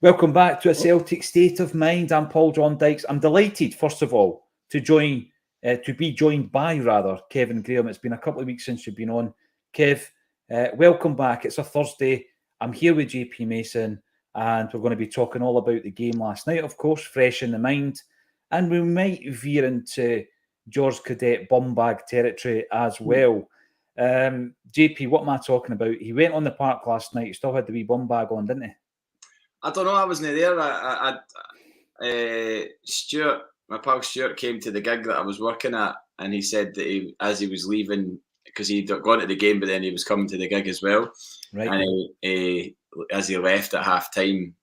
Welcome back to A Celtic State of Mind. I'm Paul John Dykes. I'm delighted, first of all, to be joined by Kevin Graham. It's been a couple of weeks since you've been on. Kev, welcome back. It's a Thursday. I'm here with JP Mason, and we're going to be talking all about the game last night, of course, fresh in the mind. And we might veer into George Cadet bumbag territory as well. JP, what am I talking about? He went on the park last night. He still had the wee bumbag on, didn't he? I don't know. I wasn't there. Stuart, my pal Stuart, came to the gig that I was working at, and he said that as he was leaving, because he'd gone to the game, but then he was coming to the gig as well. Right. And as he left at half time,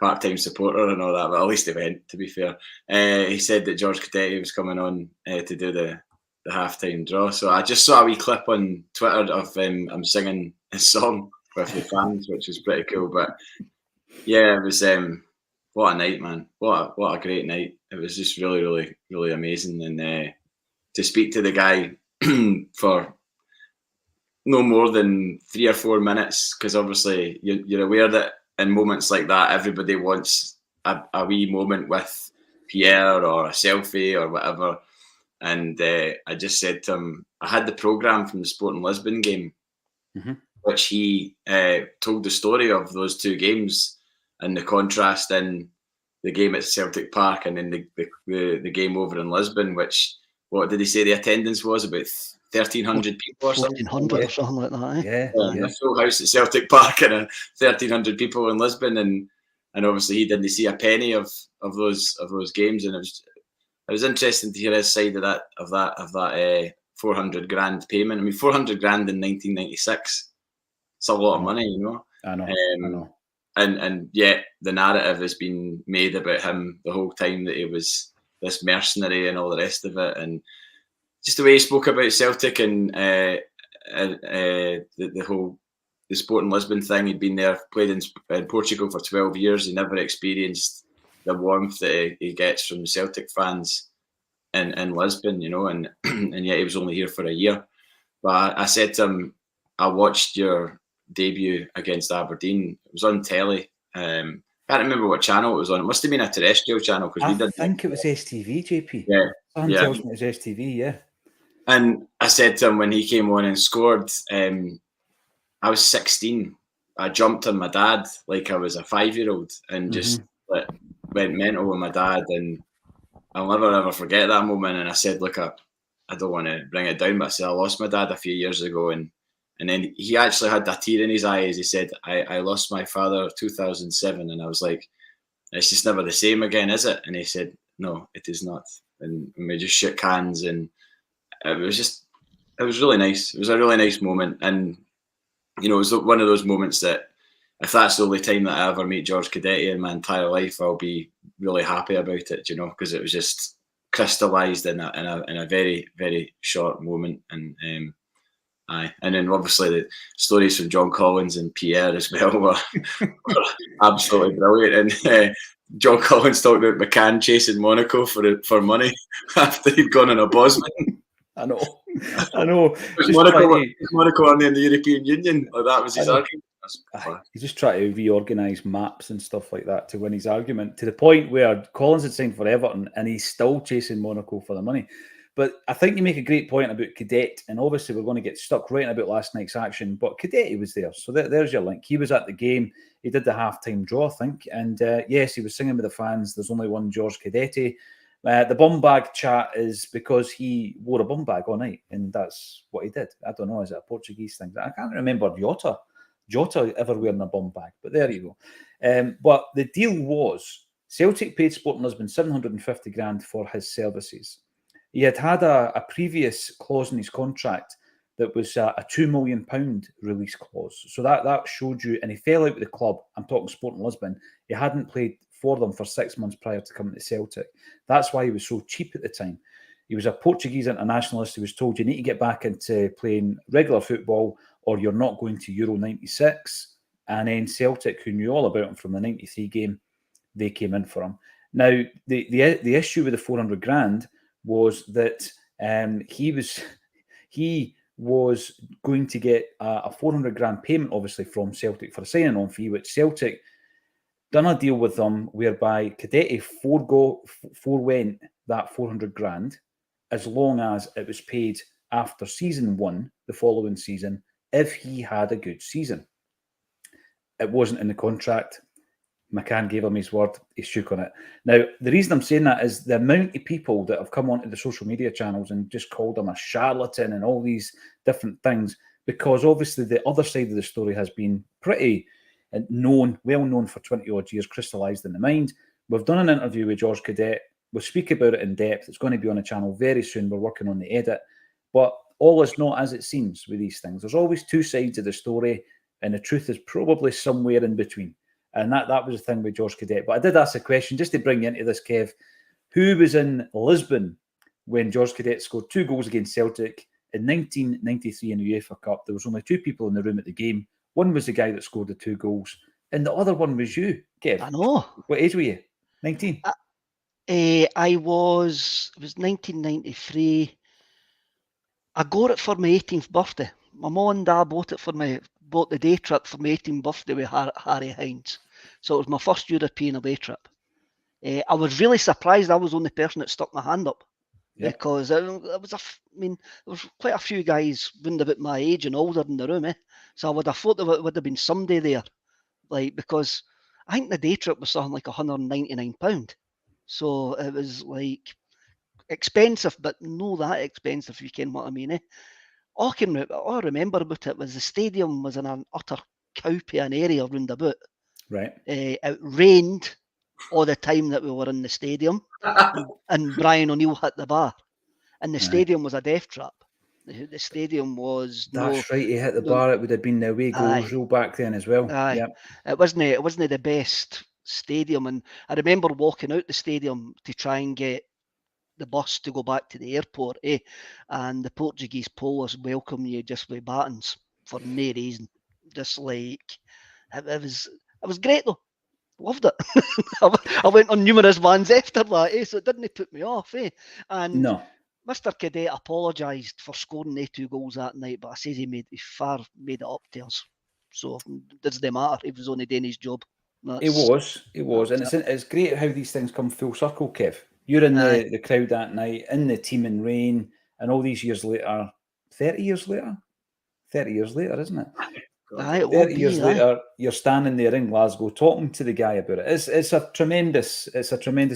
part-time supporter and all that, but at least he went, to be fair. He said that George Cadetti was coming on to do the half-time draw. So I just saw a wee clip on Twitter of I'm singing his song with the fans, which was pretty cool. But yeah, it was what a night, man. What a great night. It was just really, really, really amazing. And to speak to the guy for no more than 3 or 4 minutes, because obviously you're aware that in moments like that, everybody wants a wee moment with Pierre or a selfie or whatever. And I just said to him, I had the programme from the Sporting Lisbon game, which he told the story of those two games and the contrast in the game at Celtic Park and then the game over in Lisbon, which, what did he say the attendance was? About 1,300 people or something? 1,400 or something like that, eh? Yeah. A full house at Celtic Park and 1,300 people in Lisbon, and obviously he didn't see a penny of those games, and it was interesting to hear his side of that 400 grand payment. I mean, 400 grand in 1996, it's a lot of money, you know. I know. And yet the narrative has been made about him the whole time that he was this mercenary and all the rest of it, and just the way he spoke about Celtic and the Sporting Lisbon thing. He'd been there, played in Portugal for 12 years. He never experienced the warmth that he gets from the Celtic fans in Lisbon, you know, and yet he was only here for a year. But I said to him, I watched your debut against Aberdeen. It was on telly. Can't remember what channel it was on. It must have been a terrestrial channel, because I think it was STV, JP. Yeah. Someone tells me it was STV, yeah. And I said to him when he came on and scored, I was 16. I jumped on my dad like I was a 5-year-old and just went mental with my dad. And I'll never ever forget that moment. And I said, look, I don't want to bring it down, but I said I lost my dad a few years ago, and then he actually had that tear in his eye as he said, I lost my father 2007. And I was like, it's just never the same again, is it? And he said, no, it is not. And we just shook hands, and it was really nice. It was a really nice moment. And, you know, it was one of those moments that if that's the only time that I ever meet George Cadetti in my entire life, I'll be really happy about it, you know, because it was just crystallised in a very, very short moment. And and then obviously the stories from John Collins and Pierre as well were absolutely brilliant. And John Collins talked about McCann chasing Monaco for money after he'd gone on a Bosman. I know. Monaco only in the European Union? Or that was his argument. He just tried to reorganise maps and stuff like that to win his argument, to the point where Collins had signed for Everton and he's still chasing Monaco for the money. But I think you make a great point about Cadet, and obviously we're going to get stuck right about last night's action, but Cadet was there, so there's your link. He was at the game. He did the half-time draw, I think, and yes, he was singing with the fans. There's only one George Cadetti. The bum bag chat is because he wore a bum bag all night, and that's what he did. I don't know, is it a Portuguese thing? I can't remember Jota ever wearing a bum bag, but there you go. But the deal was Celtic paid Sporting Lisbon 750 grand for his services. He had a previous clause in his contract that was a £2 million release clause. So that showed you, and he fell out with the club. I'm talking Sporting Lisbon. He hadn't played for them for 6 months prior to coming to Celtic. That's why he was so cheap at the time. He was a Portuguese internationalist. He was told, you need to get back into playing regular football or you're not going to Euro 96. And then Celtic, who knew all about him from the 93 game, they came in for him. Now, the issue with the 400 grand was that he was going to get a 400 grand payment, obviously, from Celtic for a signing on fee, which Celtic done a deal with them whereby Cadete forewent that 400 grand as long as it was paid after season 1, the following season, if he had a good season. It wasn't in the contract. McCann gave him his word. He shook on it. Now, the reason I'm saying that is the amount of people that have come onto the social media channels and just called him a charlatan and all these different things, because obviously the other side of the story has been pretty well known for 20 odd years, crystallised in the mind. We've done an interview with George Cadet. We'll speak about it in depth. It's going to be on the channel very soon. We're working on the edit. But all is not as it seems with these things. There's always two sides of the story, and the truth is probably somewhere in between. And that was the thing with George Cadet. But I did ask a question, just to bring you into this, Kev. Who was in Lisbon when George Cadet scored 2 goals against Celtic in 1993 in the UEFA Cup? There was only 2 people in the room at the game. One was the guy that scored the 2 goals, and the other one was you, Kev. I know. What age were you? 19? It was 1993. I got it for my 18th birthday. My mum and dad bought the day trip for my 18th birthday with Harry Hines. So it was my first European away trip. I was really surprised I was the only person that stuck my hand up. Yep. Because there was quite a few guys round about my age and older in the room. So I would have thought there would have been somebody there. Because I think the day trip was something like £199. So it was expensive, but not that expensive, if you can what I mean. All I remember about it was the stadium was in an utter cowpea an area round about. Right. It rained all the time that we were in the stadium, and Brian O'Neill hit the bar, and the stadium was a death trap. The stadium was right. He hit the bar. It would have been the away goals rule back then as well. Yep. It wasn't the best stadium, and I remember walking out the stadium to try and get the bus to go back to the airport, and the Portuguese police welcome you just with batons for no reason. Just it was great though. Loved it. I went on numerous vans after that, so it didn't put me off, And no. Mr. Cadet apologised for scoring the 2 goals that night, but I says he made it up to us. So it doesn't matter. He was only doing his job. It was, and it's great how these things come full circle, Kev. You're in the crowd that night, in the team in rain, and all these years later, 30 years later, isn't it? 30 years later, you're standing there in Glasgow talking to the guy about it. It's a tremendous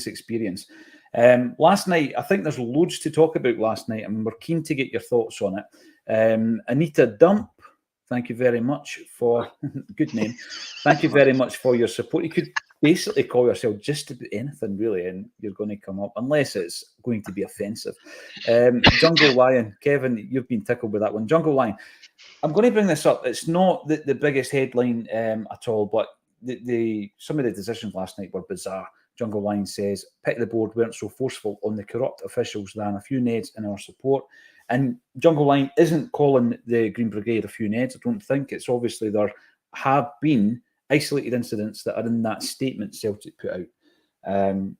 experience. Last night, I think there's loads to talk about last night. I mean, we're keen to get your thoughts on it. Anita Dump, thank you very much for good name. Thank you very much for your support. You could basically call yourself just about anything, really, and you're going to come up, unless it's going to be offensive. Jungle Lion, Kevin, you've been tickled with that one. Jungle Lion, I'm going to bring this up. It's not the biggest headline at all, but some of the decisions last night were bizarre. Jungle Lion says, pick the board weren't so forceful on the corrupt officials than a few Neds in our support. And Jungle Line isn't calling the Green Brigade a few Neds, I don't think. It's obviously there have been isolated incidents that are in that statement Celtic put out.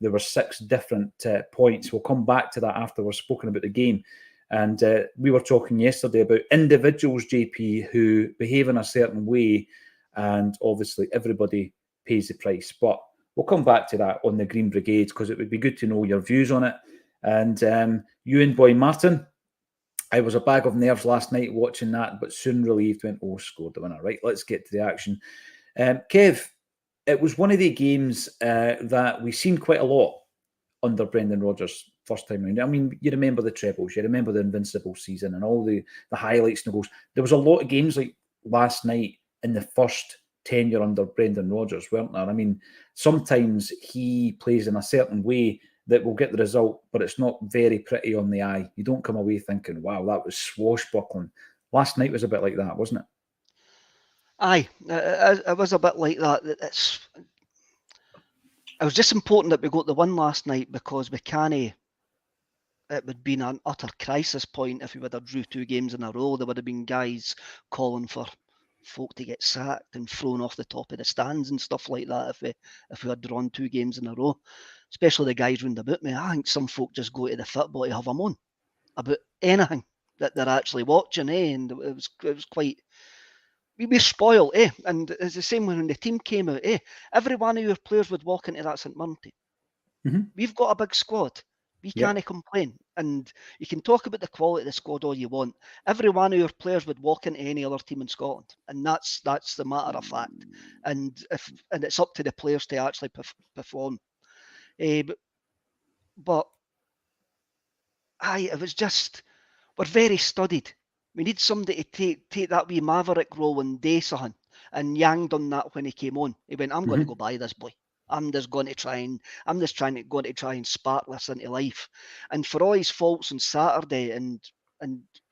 There were 6 different points. We'll come back to that after we've spoken about the game. And we were talking yesterday about individuals, JP, who behave in a certain way, and obviously everybody pays the price. But we'll come back to that on the Green Brigade, because it would be good to know your views on it. And you and Boy Martin, I was a bag of nerves last night watching that, but soon relieved, went, scored the winner. Right, let's get to the action. Kev, it was one of the games that we've seen quite a lot under Brendan Rodgers first time around. I mean, you remember the trebles, you remember the Invincible season and all the highlights and the goals. There was a lot of games like last night in the first tenure under Brendan Rodgers, weren't there? I mean, sometimes he plays in a certain way that will get the result, but it's not very pretty on the eye. You don't come away thinking, wow, that was swashbuckling. Last night was a bit like that, wasn't it? Aye, it was a bit like that. It was just important that we got the win last night, because it would have been an utter crisis point if we would have drew 2 games in a row. There would have been guys calling for folk to get sacked and thrown off the top of the stands and stuff like that if we had drawn 2 games in a row. Especially the guys round about me. I think some folk just go to the football to have a moan about anything. that they're actually watching, and it was quite. We were spoiled, and it's the same when the team came out, every one of your players would walk into that St Mirren team. Mm-hmm. We've got a big squad. We can't complain. And you can talk about the quality of the squad all you want. Every one of your players would walk into any other team in Scotland. And that's the matter of fact. And it's up to the players to actually perform. But it was just, we're very studied. We need somebody to take that wee maverick role and do something. And Yang done that when he came on. He went, I'm going to go buy this boy. I'm just trying to try and spark this into life. And for all his faults on Saturday, and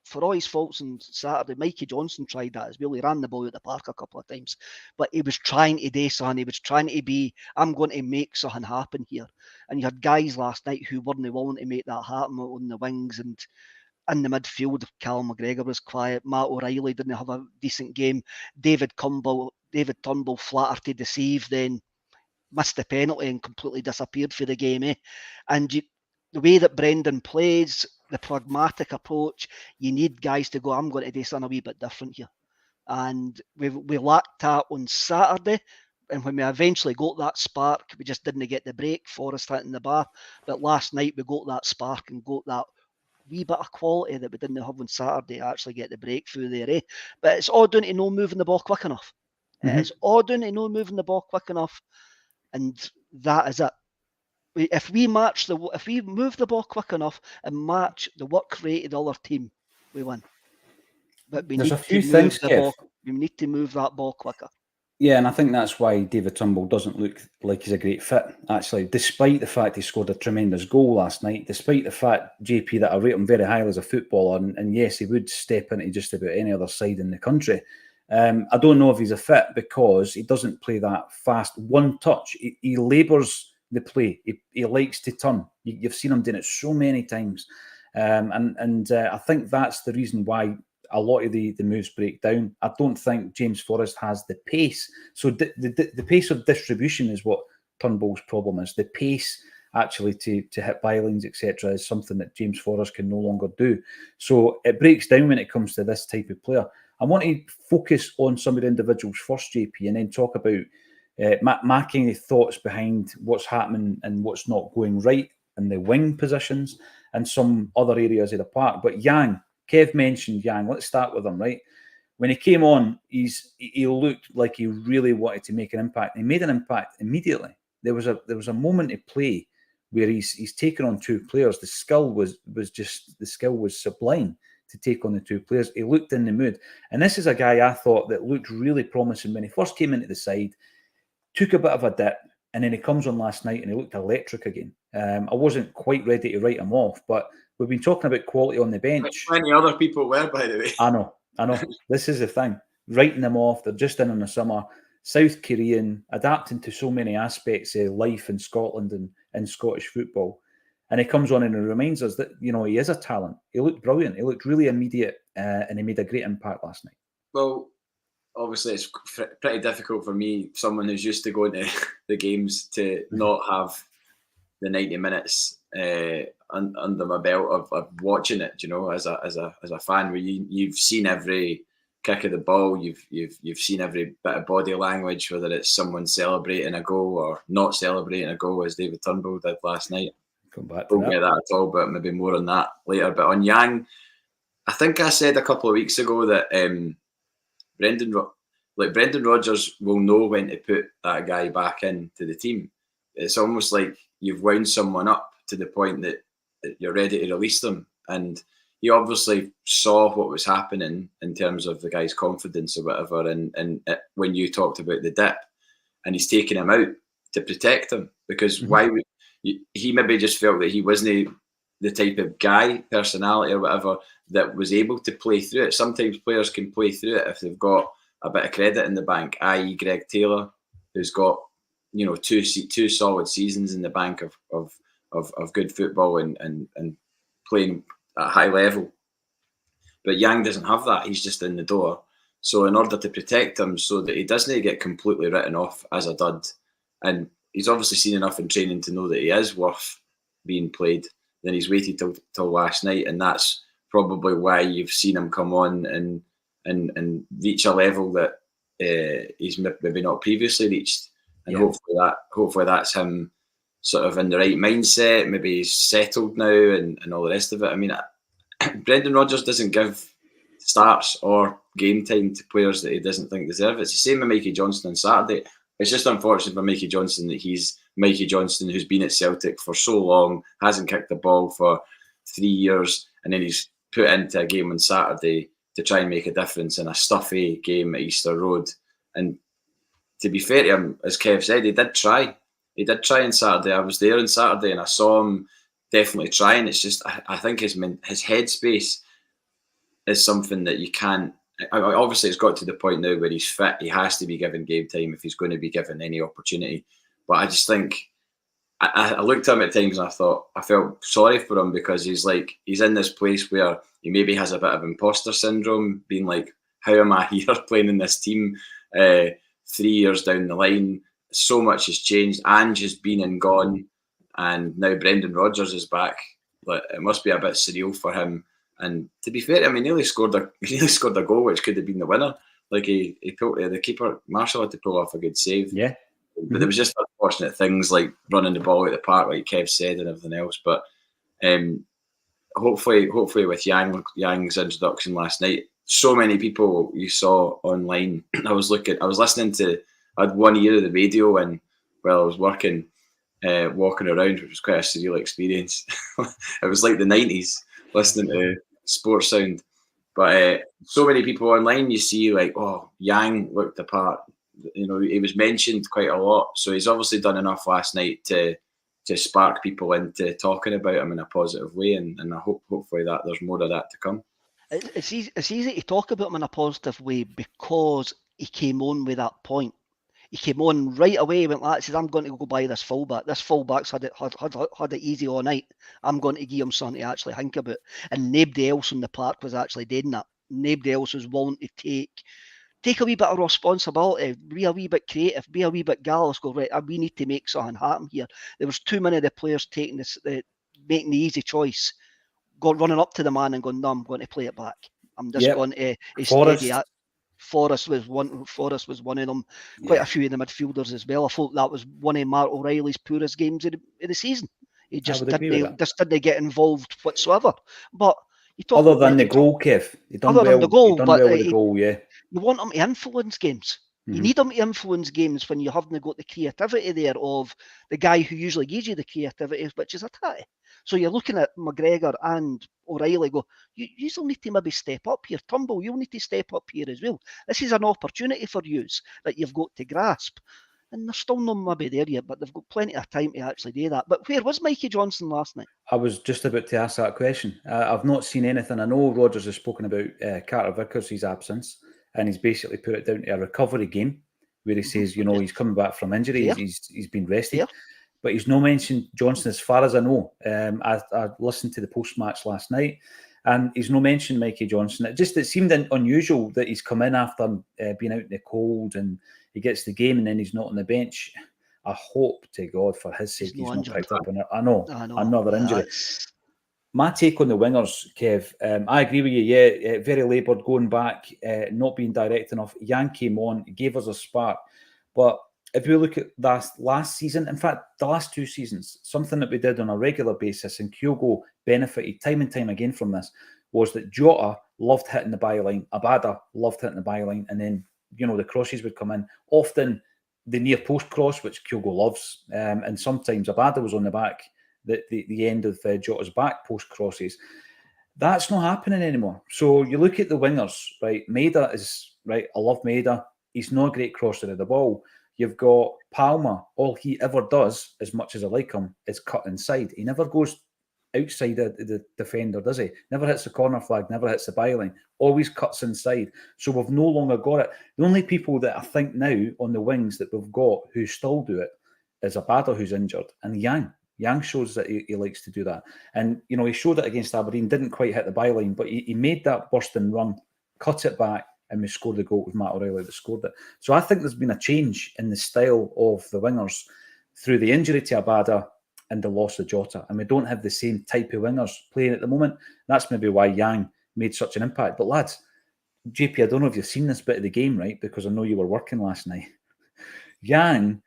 for all his faults on Saturday, Mikey Johnson tried that as well. He ran the ball at the park a couple of times, but he was trying to do something. He was trying to be, I'm going to make something happen here. And you had guys last night who weren't willing to make that happen on the wings, and in the midfield. Callum McGregor was quiet. Matt O'Reilly didn't have a decent game. David Turnbull flattered to deceive, then missed the penalty and completely disappeared for the game. And the way that Brendan plays, the pragmatic approach, you need guys to go, I'm going to do something a wee bit different here. And we lacked that on Saturday. And when we eventually got that spark, we just didn't get the break. Forrest hitting the bar. But last night we got that spark and got that wee bit of quality that we didn't have on Saturday, actually get the breakthrough there. But it's all down to no moving the ball quick enough. It's all down to no moving the ball quick enough. And that is it. If we move the ball quick enough and match the work rate of the other team, we win. But we need to move that ball quicker. Yeah, and I think that's why David Turnbull doesn't look like he's a great fit, actually, despite the fact he scored a tremendous goal last night, despite the fact, JP, that I rate him very highly as a footballer, and yes, he would step into just about any other side in the country. I don't know if he's a fit because he doesn't play that fast one touch. He labours the play. He likes to turn. You've seen him doing it so many times. I think that's the reason why a lot of the moves break down. I don't think James Forrest has the pace. So the pace of distribution is what Turnbull's problem is. The pace actually to hit bylines, etc., is something that James Forrest can no longer do. So it breaks down when it comes to this type of player. I want to focus on some of the individuals first, JP, and then talk about marking the thoughts behind what's happening and what's not going right in the wing positions and some other areas of the park. But Yang, Kev mentioned Yang. Let's start with him, right? When he came on, he looked like he really wanted to make an impact. He made an impact immediately. There was a moment of play where he's taken on two players. The skill was sublime to take on the two players. He looked in the mood. And this is a guy I thought that looked really promising when he first came into the side, took a bit of a dip, and then he comes on last night and he looked electric again. I wasn't quite ready to write him off, but we've been talking about quality on the bench. Many other people were, by the way. I know. This is the thing. Writing them off, they're just in the summer. South Korean, adapting to so many aspects of life in Scotland and Scottish football. And he comes on and he reminds us that, he is a talent. He looked brilliant. He looked really immediate and he made a great impact last night. Well, obviously it's pretty difficult for me, someone who's used to going to the games, to not have the 90 minutes under my belt of watching it, as a fan, where you've seen every kick of the ball, you've seen every bit of body language, whether it's someone celebrating a goal or not celebrating a goal, as David Turnbull did last night. Don't get that at all, but maybe more on that later. But on Yang, I think I said a couple of weeks ago that Brendan Rodgers will know when to put that guy back into the team. It's almost like you've wound someone up to the point that you're ready to release them. And he obviously saw what was happening in terms of the guy's confidence or whatever. And when you talked about the dip, and he's taking him out to protect him, because he maybe just felt that he wasn't the type of guy, personality or whatever, that was able to play through it. Sometimes players can play through it if they've got a bit of credit in the bank, i.e. Greg Taylor, who's got two solid seasons in the bank of good football and playing at a high level. But Yang doesn't have that. He's just in the door. So in order to protect him so that he doesn't get completely written off as a dud, and he's obviously seen enough in training to know that he is worth being played, then he's waited till last night, and that's probably why you've seen him come on and reach a level that he's maybe not previously reached. And hopefully that's him sort of in the right mindset. Maybe he's settled now and all the rest of it. I mean, Brendan Rodgers doesn't give starts or game time to players that he doesn't think deserve it. It's the same with Mikey Johnston on Saturday. It's just unfortunate for Mikey Johnston that he's Mikey Johnston, who's been at Celtic for so long, hasn't kicked the ball for 3 years, and then he's put into a game on Saturday to try and make a difference in a stuffy game at Easter Road. And to be fair to him, as Kev said, he did try. He did try on Saturday. I was there on Saturday and I saw him definitely trying. It's just, I think his headspace is something that you can't. Obviously, it's got to the point now where he's fit. He has to be given game time if he's going to be given any opportunity. But I just think, I looked at him at times and I felt sorry for him, because he's in this place where he maybe has a bit of imposter syndrome, being like, how am I here playing in this team 3 years down the line? So much has changed. Ange has been and gone, and now Brendan Rodgers is back. But it must be a bit surreal for him. And to be fair, I mean, he nearly scored a goal which could have been the winner. Like he pulled, the keeper Marshall had to pull off a good save. Yeah. But there was just unfortunate things like running the ball out the park, like Kev said, and everything else. But hopefully with Yang's introduction last night, so many people you saw online. I was listening to, I had 1 year of the radio and while I was working, walking around, which was quite a surreal experience. It was like the 90s listening to Sports Sound. But so many people online, you see like, oh, Yang looked the part. You know, he was mentioned quite a lot. So he's obviously done enough last night to spark people into talking about him in a positive way. And I hopefully that there's more of that to come. It's easy to talk about him in a positive way because he came on with that point. He came on right away, went like, says, I'm going to go buy this fullback. This fullback's had it easy all night. I'm going to give him something to actually think about. And nobody else in the park was actually doing that. Nobody else was willing to take a wee bit of responsibility, be a wee bit creative, be a wee bit gallus, go, right, we need to make something happen here. There was too many of the players taking making the easy choice, running up to the man and going, no, I'm going to play it back. I'm just going to steady it. Forrest was one of them. Quite a few of the midfielders as well. I thought that was one of Mark O'Reilly's poorest games of the season. He just didn't get involved whatsoever. But you talk other than the goal, Kev. You want him to influence games. Mm-hmm. You need him to influence games when you haven't got the creativity there of the guy who usually gives you the creativity, which is Atati. So you're looking at McGregor and O'Reilly go, you still need to maybe step up here. Turnbull, you'll need to step up here as well. This is an opportunity for you that you've got to grasp. And they're still not maybe there yet, but they've got plenty of time to actually do that. But where was Mikey Johnston last night? I was just about to ask that question. I've not seen anything. I know Rodgers has spoken about Carter Vickers' absence, and he's basically put it down to a recovery game where he says, he's coming back from injury. He's been rested. But he's no mentioned Johnston as far as I know. I listened to the post-match last night and he's no mentioned Mikey Johnston. It seemed unusual that he's come in after being out in the cold and he gets the game and then he's not on the bench. I hope to God for his sake he's not picked up on another injury. My take on the wingers, Kev, I agree with you. Very laboured going back, not being direct enough. Yang came on, gave us a spark. But if we look at that last season, in fact, the last 2 seasons, something that we did on a regular basis, and Kyogo benefited time and time again from this, was that Jota loved hitting the byline, Abada loved hitting the byline, and then, the crosses would come in. Often the near post cross, which Kyogo loves, and sometimes Abada was on the back, the end of Jota's back post crosses. That's not happening anymore. So you look at the wingers, right? Maeda is, right, I love Maeda. He's not a great crosser of the ball. You've got Palmer. All he ever does, as much as I like him, is cut inside. He never goes outside the defender, does he? Never hits the corner flag, never hits the byline. Always cuts inside. So we've no longer got it. The only people that I think now on the wings that we've got who still do it is Abada, who's injured, and Yang. Yang shows that he likes to do that. And, he showed it against Aberdeen, didn't quite hit the byline, but he made that bursting run, cut it back, and we scored the goal with Matt O'Reilly that scored it. So I think there's been a change in the style of the wingers through the injury to Abada and the loss of Jota. And we don't have the same type of wingers playing at the moment. That's maybe why Yang made such an impact. But lads, JP, I don't know if you've seen this bit of the game, right? Because I know you were working last night. Yang,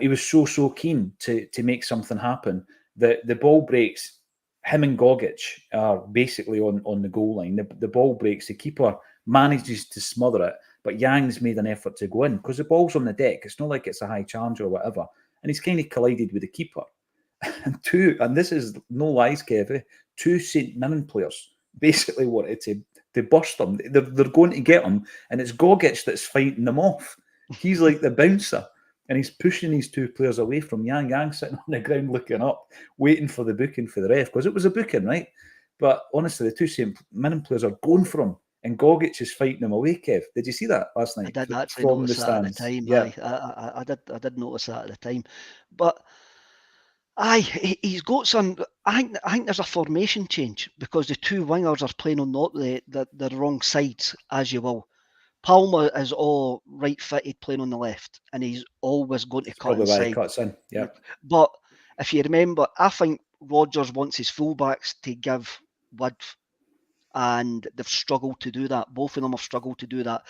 he was so keen to make something happen. The ball breaks. Him and Gogic are basically on the goal line. The ball breaks. The keeper manages to smother it, but Yang's made an effort to go in because the ball's on the deck. It's not like it's a high challenge or whatever. And he's kind of collided with the keeper. And this is no lies, Kev, two St Mirren players basically wanted to burst them. They're going to get him, and it's Gogic that's fighting them off. He's like the bouncer, and he's pushing these two players away from Yang. Yang sitting on the ground looking up, waiting for the booking for the ref, because it was a booking, right? But honestly, the two St Mirren players are going for him, and Gogic is fighting them away, Kev. Did you see that last night? I did actually notice that at the time. Yeah. I did notice that at the time. But he's got some. I think there's a formation change because the two wingers are playing on not the wrong sides, as you will. Palmer is all right fitted playing on the left, and he's always going to cut inside. Probably why he cuts in, yeah. But if you remember, I think Rodgers wants his fullbacks to give width, and they've struggled to do that. Both of them have struggled to do that.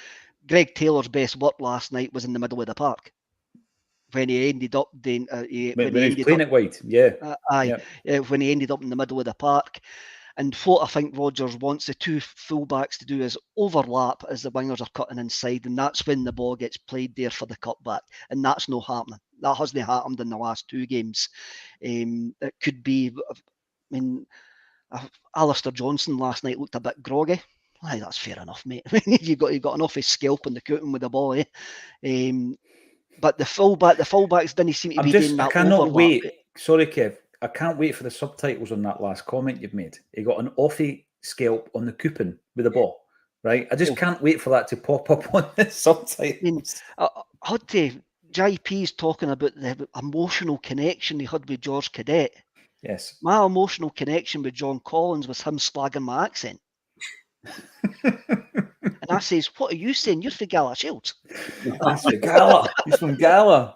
Greg Taylor's best work last night was in the middle of the park when he ended up when he was playing it wide, yeah. When he ended up in the middle of the park. And what I think Rodgers wants the two fullbacks to do is overlap as the wingers are cutting inside, and that's when the ball gets played there for the cutback. And that's not happening. That hasn't happened in the last two games. It could be, Alistair Johnson last night looked a bit groggy. Aye, that's fair enough, mate. you got enough of his scalp on the cooting with the ball, eh? But the fullbacks didn't seem to be doing that. I cannot overlap. wait. Sorry, Kev. I can't wait for the subtitles on that last comment you've made. He got an offie scalp on the coupon with the ball, right? I just can't wait for that to pop up on the subtitles. JP's talking about the emotional connection he had with George Cadet. Yes. My emotional connection with John Collins was him slagging my accent. And I says, what are you saying? You're from Gala Shields. He's from Gala. He's from Gala.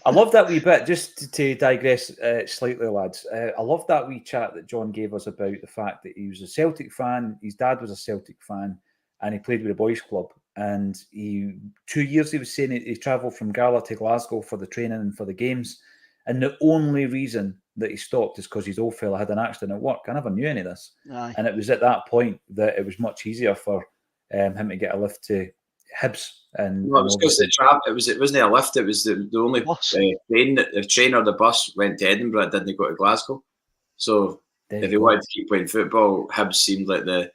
I love that wee bit, just to digress slightly, lads. I love that wee chat that John gave us about the fact that he was a Celtic fan, his dad was a Celtic fan, and he played with a boys' club. And 2 years, he was saying, he travelled from Gala to Glasgow for the training and for the games. And the only reason that he stopped is because his old fella had an accident at work. I never knew any of this. Aye. And it was at that point that it was much easier for him to get a lift to Hibs. And well, it was because it wasn't a lift. It was the only train or the bus went to Edinburgh. It didn't go to Glasgow. So if he wanted to keep playing football, Hibs seemed like the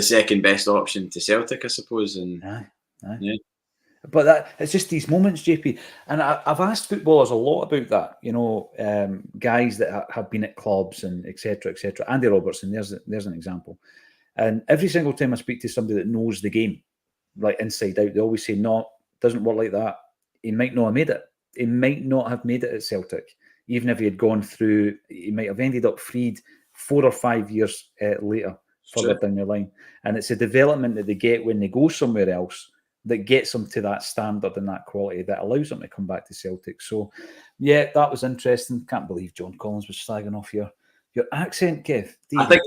second best option to Celtic, I suppose. And yeah. But it's just these moments, JP. And I've asked footballers a lot about that. You know, guys that have been at clubs and etc. etc. Andy Robertson, there's an example. And every single time I speak to somebody that knows the game, like inside out, they always say, no, it doesn't work like that. He might not have made it. He might not have made it at Celtic. Even if he had gone through, he might have ended up freed 4 or 5 years later, further down the line. And it's a development that they get when they go somewhere else that gets them to that standard and that quality that allows them to come back to Celtic. So, yeah, that was interesting. Can't believe John Collins was slagging off your accent, Kev. I think,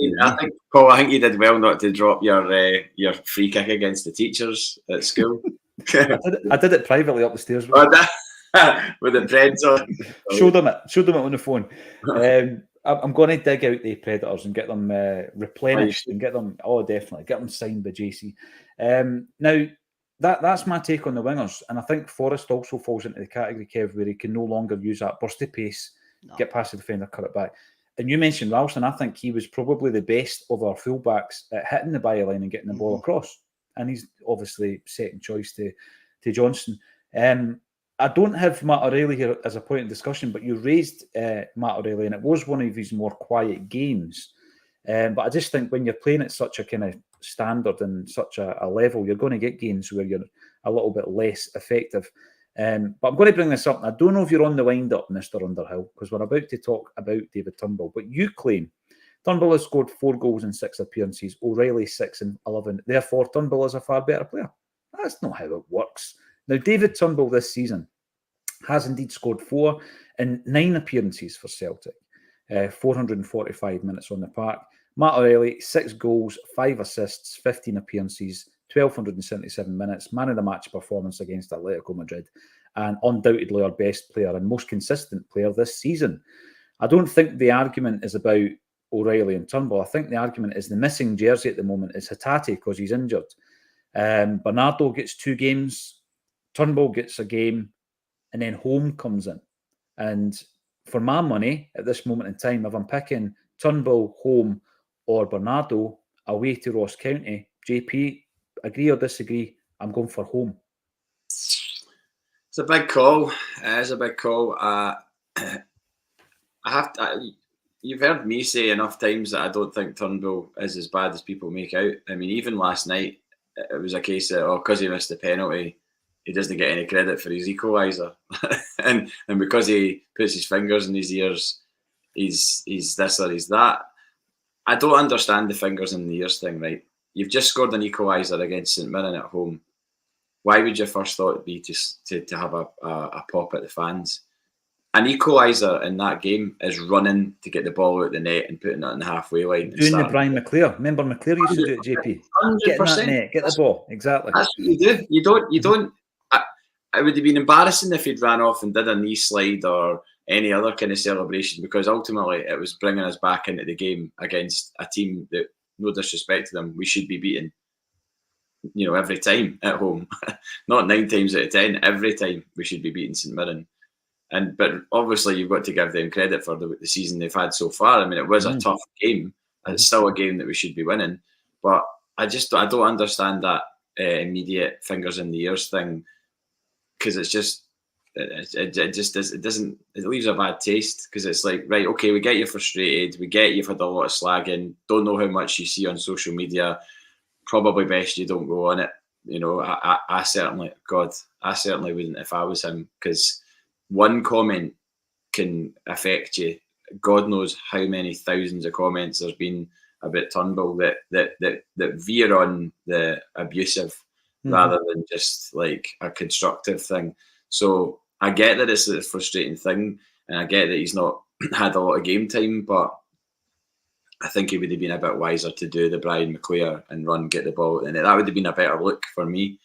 Paul, I think you did well not to drop your free kick against the teachers at school. I did it privately up the stairs. With the Preds on. Showed them it on the phone. I'm going to dig out the Predators and get them replenished and get them, definitely, get them signed by JC. Now, that's my take on the wingers. And I think Forrest also falls into the category, Kev, where he can no longer use that bursty pace, get past the defender, cut it back. And you mentioned Ralston. I think he was probably the best of our fullbacks at hitting the byline and getting the ball across. And he's obviously second choice to Johnson. I don't have Matt O'Reilly here as a point of discussion, but you raised Matt O'Reilly, and it was one of his more quiet games. But I just think when you're playing at such a kind of standard and such a level, you're going to get games where you're a little bit less effective. But I'm going to bring this up. I don't know if you're on the wind-up, Mr. Underhill, because we're about to talk about David Turnbull. But you claim Turnbull has scored 4 goals in 6 appearances, O'Reilly 6 and 11. Therefore, Turnbull is a far better player. That's not how it works. Now, David Turnbull this season has indeed scored 4 in 9 appearances for Celtic, 445 minutes on the park. Matt O'Reilly, 6 goals, 5 assists, 15 appearances, 1,277 minutes, man of the match performance against Atletico Madrid, and undoubtedly our best player and most consistent player this season. I don't think the argument is about O'Reilly and Turnbull. I think the argument is the missing jersey at the moment is Hatate because he's injured. Bernardo gets 2 games, Turnbull gets a game, and then Holm comes in. And for my money, at this moment in time, if I'm picking Turnbull, Holm, or Bernardo away to Ross County, JP, agree or disagree? I'm going for Holm. It's a big call. It is a big call. You've heard me say enough times that I don't think Turnbull is as bad as people make out. I mean, even last night, it was a case of, because he missed the penalty, he doesn't get any credit for his equaliser. and because he puts his fingers in his ears, he's this or he's that. I don't understand the fingers in the ears thing, right? You've just scored an equaliser against St Mirren at home. Why would your first thought be to have a pop at the fans? An equaliser in that game is running to get the ball out the net and putting it on the halfway line. Doing the Brian McClare. Remember McClare used to do it, JP? 100%. Get in that net, get the ball. Exactly. That's what you do. You don't. It would have been embarrassing if he'd ran off and did a knee slide or any other kind of celebration, because ultimately it was bringing us back into the game against a team that, no disrespect to them, we should be beating. Every time at home, not 9 times out of 10. Every time we should be beating St Mirren. But obviously you've got to give them credit for the season they've had so far. I mean, it was a tough game. It's still a game that we should be winning. But I don't understand that immediate fingers in the ears thing, because it's just it leaves a bad taste, because it's like, right, okay, we get you frustrated, we get you've had a lot of slagging, don't know how much you see on social media, probably best you don't go on it. I certainly wouldn't if I was him, because one comment can affect you. God knows how many thousands of comments there's been about Turnbull that veer on the abusive rather than just like a constructive thing. So I get that it's a frustrating thing, and I get that he's not had a lot of game time, but I think he would have been a bit wiser to do the Brian McClare and run, get the ball, and that would have been a better look for me.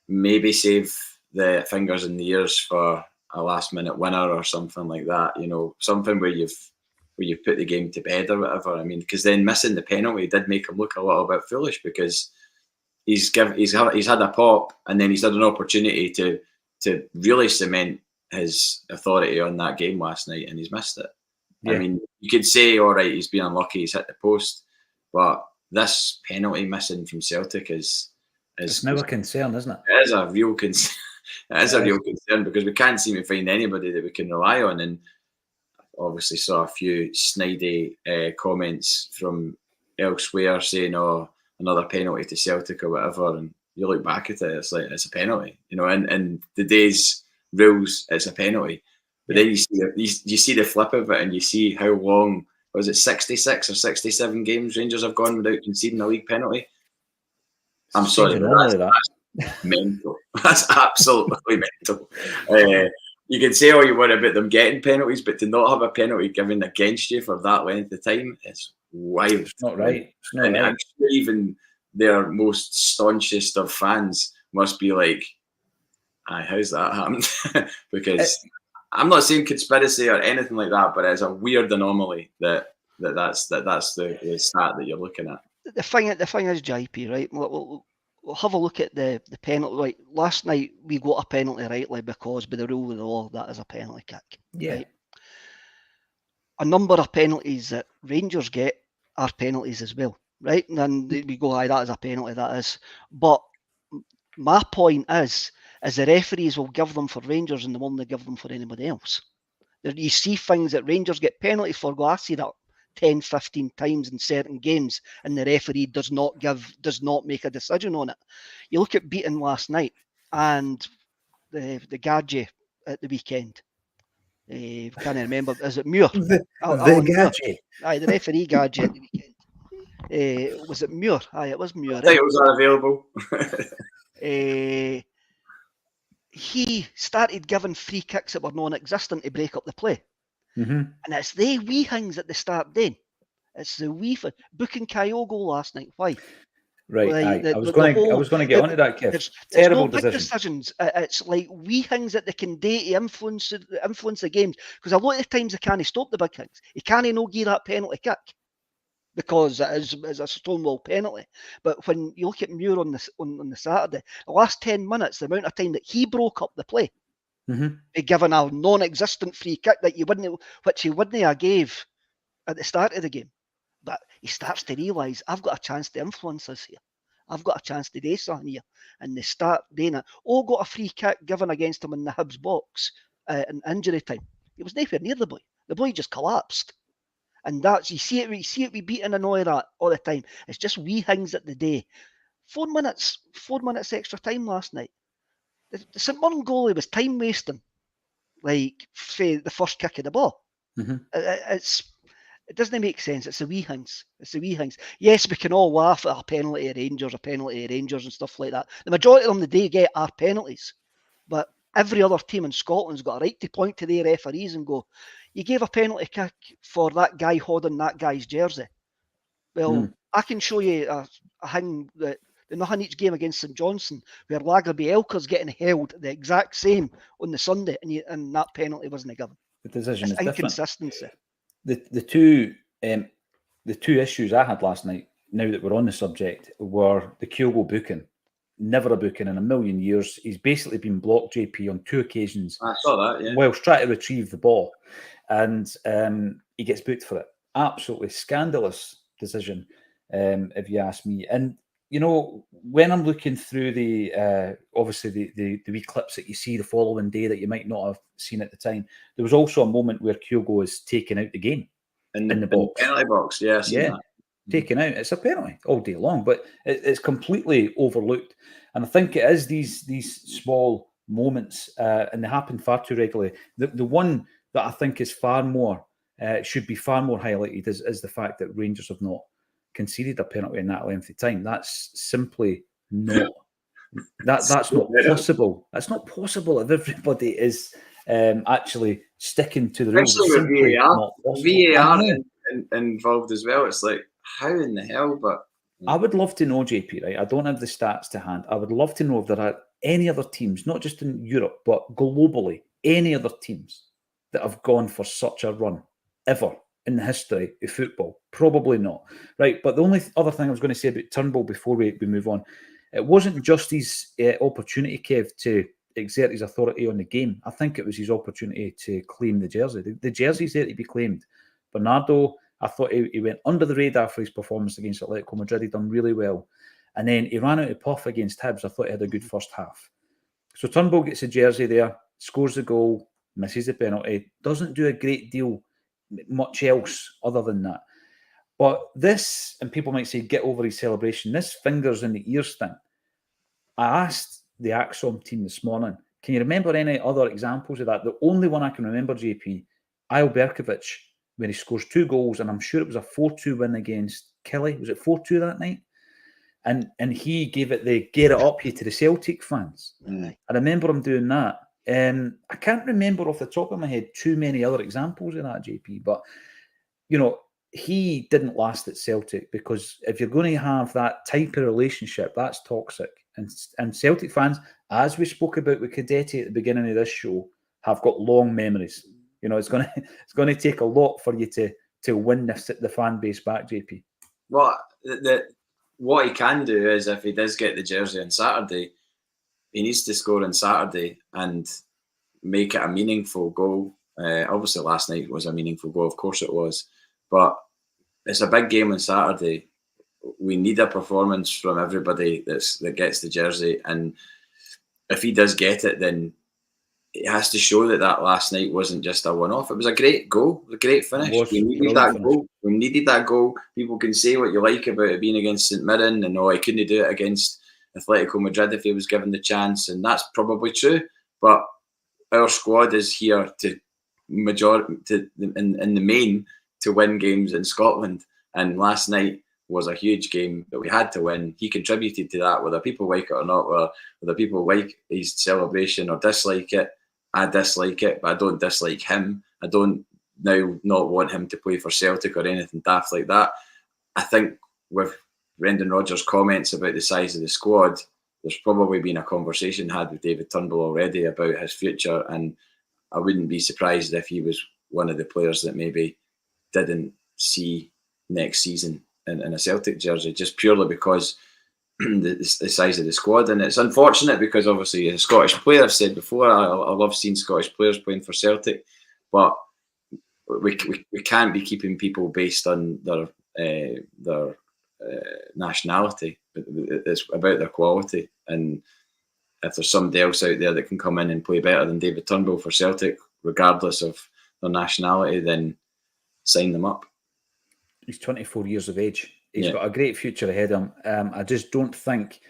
Maybe save the fingers in the ears for a last-minute winner or something like that. Something where you've put the game to bed or whatever. I mean, because then missing the penalty did make him look a little bit foolish, because he's had a pop and then he's had an opportunity to really cement his authority on that game last night, and he's missed it. Yeah. I mean, you could say, all right, he's been unlucky, he's hit the post, but this penalty missing from Celtic is now a concern, isn't it? It is a real concern. It is a real concern, because we can't seem to find anybody that we can rely on. And obviously saw a few snidey comments from elsewhere saying, "Oh, another penalty to Celtic" or whatever. And you look back at it, it's like, it's a penalty, and the day's rules, it's a penalty. But then you see the flip of it, and you see how long, was it 66 or 67 games Rangers have gone without conceding a league penalty? I'm sorry, that's mental. That's absolutely mental. You can say all you want about them getting penalties, but to not have a penalty given against you for that length of time, it's wild. It's not right. It's not right. I'm sure even their most staunchest of fans must be like, "Aye, how's that happened?" Because I'm not saying conspiracy or anything like that, but it's a weird anomaly that's the stat that you're looking at. The thing is, JP, right? We'll have a look at the penalty. Right, last night we got a penalty rightly, because by the rule of the law, that is a penalty kick. Yeah. Right? A number of penalties that Rangers get are penalties as well, right? And then we go, "Aye, that is a penalty, that is." But my point is the referees will give them for Rangers and they won't give them for anybody else. You see things that Rangers get penalties for, I see that 10, 15 times in certain games, and the referee does not make a decision on it. You look at Beaton last night and the Gadget at the weekend. I can't remember. Is it Muir? The Gadget. Aye, the referee Gadget at the weekend. Was it Muir? Aye, it was Muir. Titles are available. he started giving free kicks that were non-existent to break up the play. Mm-hmm. And it's they wee things at the start then. It's the wee booking Kyogo last night. Why? Right. Like, I was going to get onto that, Kev. There's Terrible no big decision. decisions. It's like wee things that they can do to influence the games. Because a lot of times they can't stop the big things. He can't no give that penalty kick because it is a stonewall penalty. But when you look at Muir on the Saturday, the last 10 minutes, the amount of time that he broke up the play, given a non-existent free kick that which he wouldn't have gave at the start of the game. But he starts to realise, I've got a chance to influence us here. I've got a chance to do something here. And they start doing it. Got a free kick given against him in the Hibs box in injury time. He was nowhere near the boy. The boy just collapsed. And that's, you see it we beating and all of that all the time. It's just wee things at the day. 4 minutes extra time last night. The St Mirren goalie was time wasting, like for the first kick of the ball. It doesn't make sense. It's the wee things. Yes, we can all laugh at a penalty at Rangers and stuff like that. The majority of them they get are penalties. But every other team in Scotland's got a right to point to their referees and go, you gave a penalty kick for that guy holding that guy's jersey. Well, I can show you a thing that nothing each game against St Johnstone where Lagerby Elker's getting held the exact same on the Sunday and that penalty wasn't given. The decision is inconsistency. The two issues I had last night, now that we're on the subject, were the Kyogo booking. Never a booking in a million years. He's basically been blocked, JP, on 2 occasions. I saw that, yeah. Whilst trying to retrieve the ball. And he gets booked for it. Absolutely scandalous decision, if you ask me. And, you know, when I'm looking through the, obviously, the wee clips that you see the following day that you might not have seen at the time, there was also a moment where Kyogo is taken out the game in the box. In the penalty box, yeah, I've seen that. Taken out. It's a penalty all day long, but it's completely overlooked. And I think it is these small moments, and they happen far too regularly. The one that I think is far more, should be far more highlighted is the fact that Rangers have not conceded a penalty in that length of time. That's simply not, that's not possible. That's not possible if everybody is actually sticking to the rules. Especially with VAR involved as well. It's like, how in the hell? But I would love to know, JP, right? I don't have the stats to hand. I would love to know if there are any other teams, not just in Europe, but globally, any other teams that have gone for such a run ever in the history of football. Probably not, right? But the only other thing I was going to say about Turnbull before we move on, it wasn't just his opportunity, Kev, to exert his authority on the game. I think it was his opportunity to claim the jersey. The jersey's there to be claimed. Bernardo, I thought he went under the radar for his performance against Atletico Madrid. He done really well. And then he ran out of puff against Hibs. I thought he had a good first half. So Turnbull gets a jersey there, scores the goal, misses the penalty, doesn't do a great deal, much else other than that. But this, and people might say, get over his celebration, this fingers in the ears thing. I asked the Acsom team this morning, can you remember any other examples of that? The only one I can remember, JP, Ail Berkovic, when he scores 2 goals, and I'm sure it was a 4-2 win against Kelly. Was it 4-2 that night? And he gave it the get it up here to the Celtic fans. I remember him doing that. I can't remember off the top of my head too many other examples of that, JP, but, you know, he didn't last at Celtic because if you're going to have that type of relationship, that's toxic. And Celtic fans, as we spoke about with Cadetti at the beginning of this show, have got long memories. You know, it's going to take a lot for you to win the fan base back, JP. Well, what he can do is if he does get the jersey on Saturday, he needs to score on Saturday and make it a meaningful goal. Obviously, last night was a meaningful goal. Of course it was. But it's a big game on Saturday. We need a performance from everybody that gets the jersey. And if he does get it, then it has to show that last night wasn't just a one-off. It was a great goal, a great finish. We needed that goal. We needed that goal. People can say what you like about it being against St Mirren and he couldn't do it against Atletico Madrid if he was given the chance, and that's probably true. But our squad is here in the main to win games in Scotland. And last night was a huge game that we had to win. He contributed to that, whether people like it or not, whether people like his celebration or dislike it. I dislike it, but I don't dislike him. I don't now not want him to play for Celtic or anything daft like that. I think with Brendan Rodgers' comments about the size of the squad, there's probably been a conversation had with David Turnbull already about his future, and I wouldn't be surprised if he was one of the players that maybe didn't see next season in a Celtic jersey, just purely because the size of the squad. And it's unfortunate because obviously as a Scottish player, I've said before, I love seeing Scottish players playing for Celtic, but we can't be keeping people based on their nationality. It's about their quality, and if there's somebody else out there that can come in and play better than David Turnbull for Celtic, regardless of their nationality, then sign them up. He's 24 years of age. He's got a great future ahead of him. I just don't think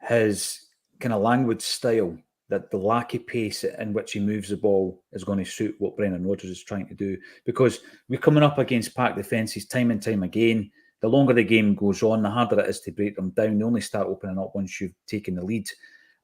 his kind of language style, that the lack of pace in which he moves the ball, is going to suit what Brendan Rodgers is trying to do. Because we're coming up against packed defences time and time again. The longer the game goes on, the harder it is to break them down. They only start opening up once you've taken the lead.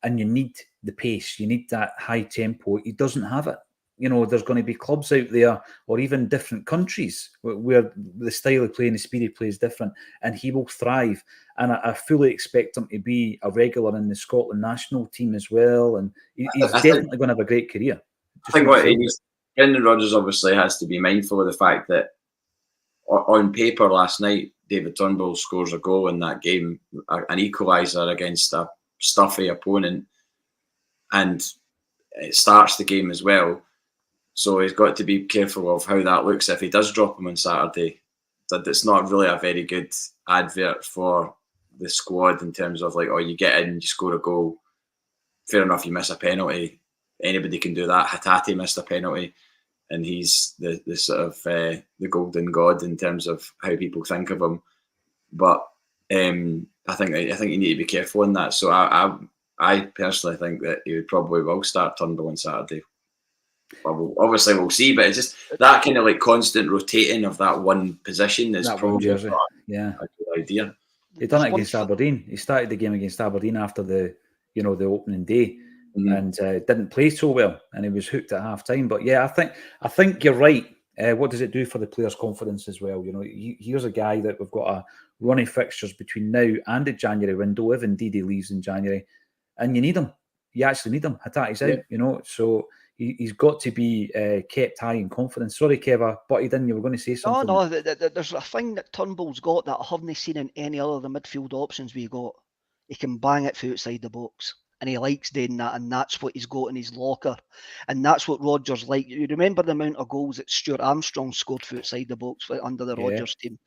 And you need the pace. You need that high tempo. He doesn't have it. You know, there's going to be clubs out there, or even different countries, where the style of play and the speed of play is different, and he will thrive. And I fully expect him to be a regular in the Scotland national team as well. And he's definitely going to have a great career. I think what he needs, Brendan Rodgers obviously has to be mindful of the fact that on paper last night, David Turnbull scores a goal in that game, an equaliser against a stuffy opponent, and it starts the game as well. So he's got to be careful of how that looks if he does drop him on Saturday. That it's not really a very good advert for the squad in terms of like, oh, you get in, you score a goal. Fair enough, you miss a penalty. Anybody can do that. Hatate missed a penalty, and he's the sort of the golden god in terms of how people think of him. But I think you need to be careful in that. So I personally think that he probably will start Turnbull on Saturday. Well, obviously we'll see, but it's just that kind of like constant rotating of that one position is that probably jersey. a good idea. He done it against Aberdeen. He started the game against Aberdeen after the opening day, and didn't play so well, and he was hooked at half time. But yeah, I think you're right. What does it do for the player's confidence as well? You know, here's a guy that we've got a run of fixtures between now and the January window, if indeed he leaves in January, and you need him. You actually need him. Hatate's out, you know, so he's got to be kept high in confidence. Sorry, Kev, I butted in. You were going to say something. No, there's a thing that Turnbull's got that I haven't seen in any other of the midfield options we got. He can bang it from outside the box, and he likes doing that, and that's what he's got in his locker, and that's what Rodgers like. You remember the amount of goals that Stuart Armstrong scored from outside the box under the Rodgers team?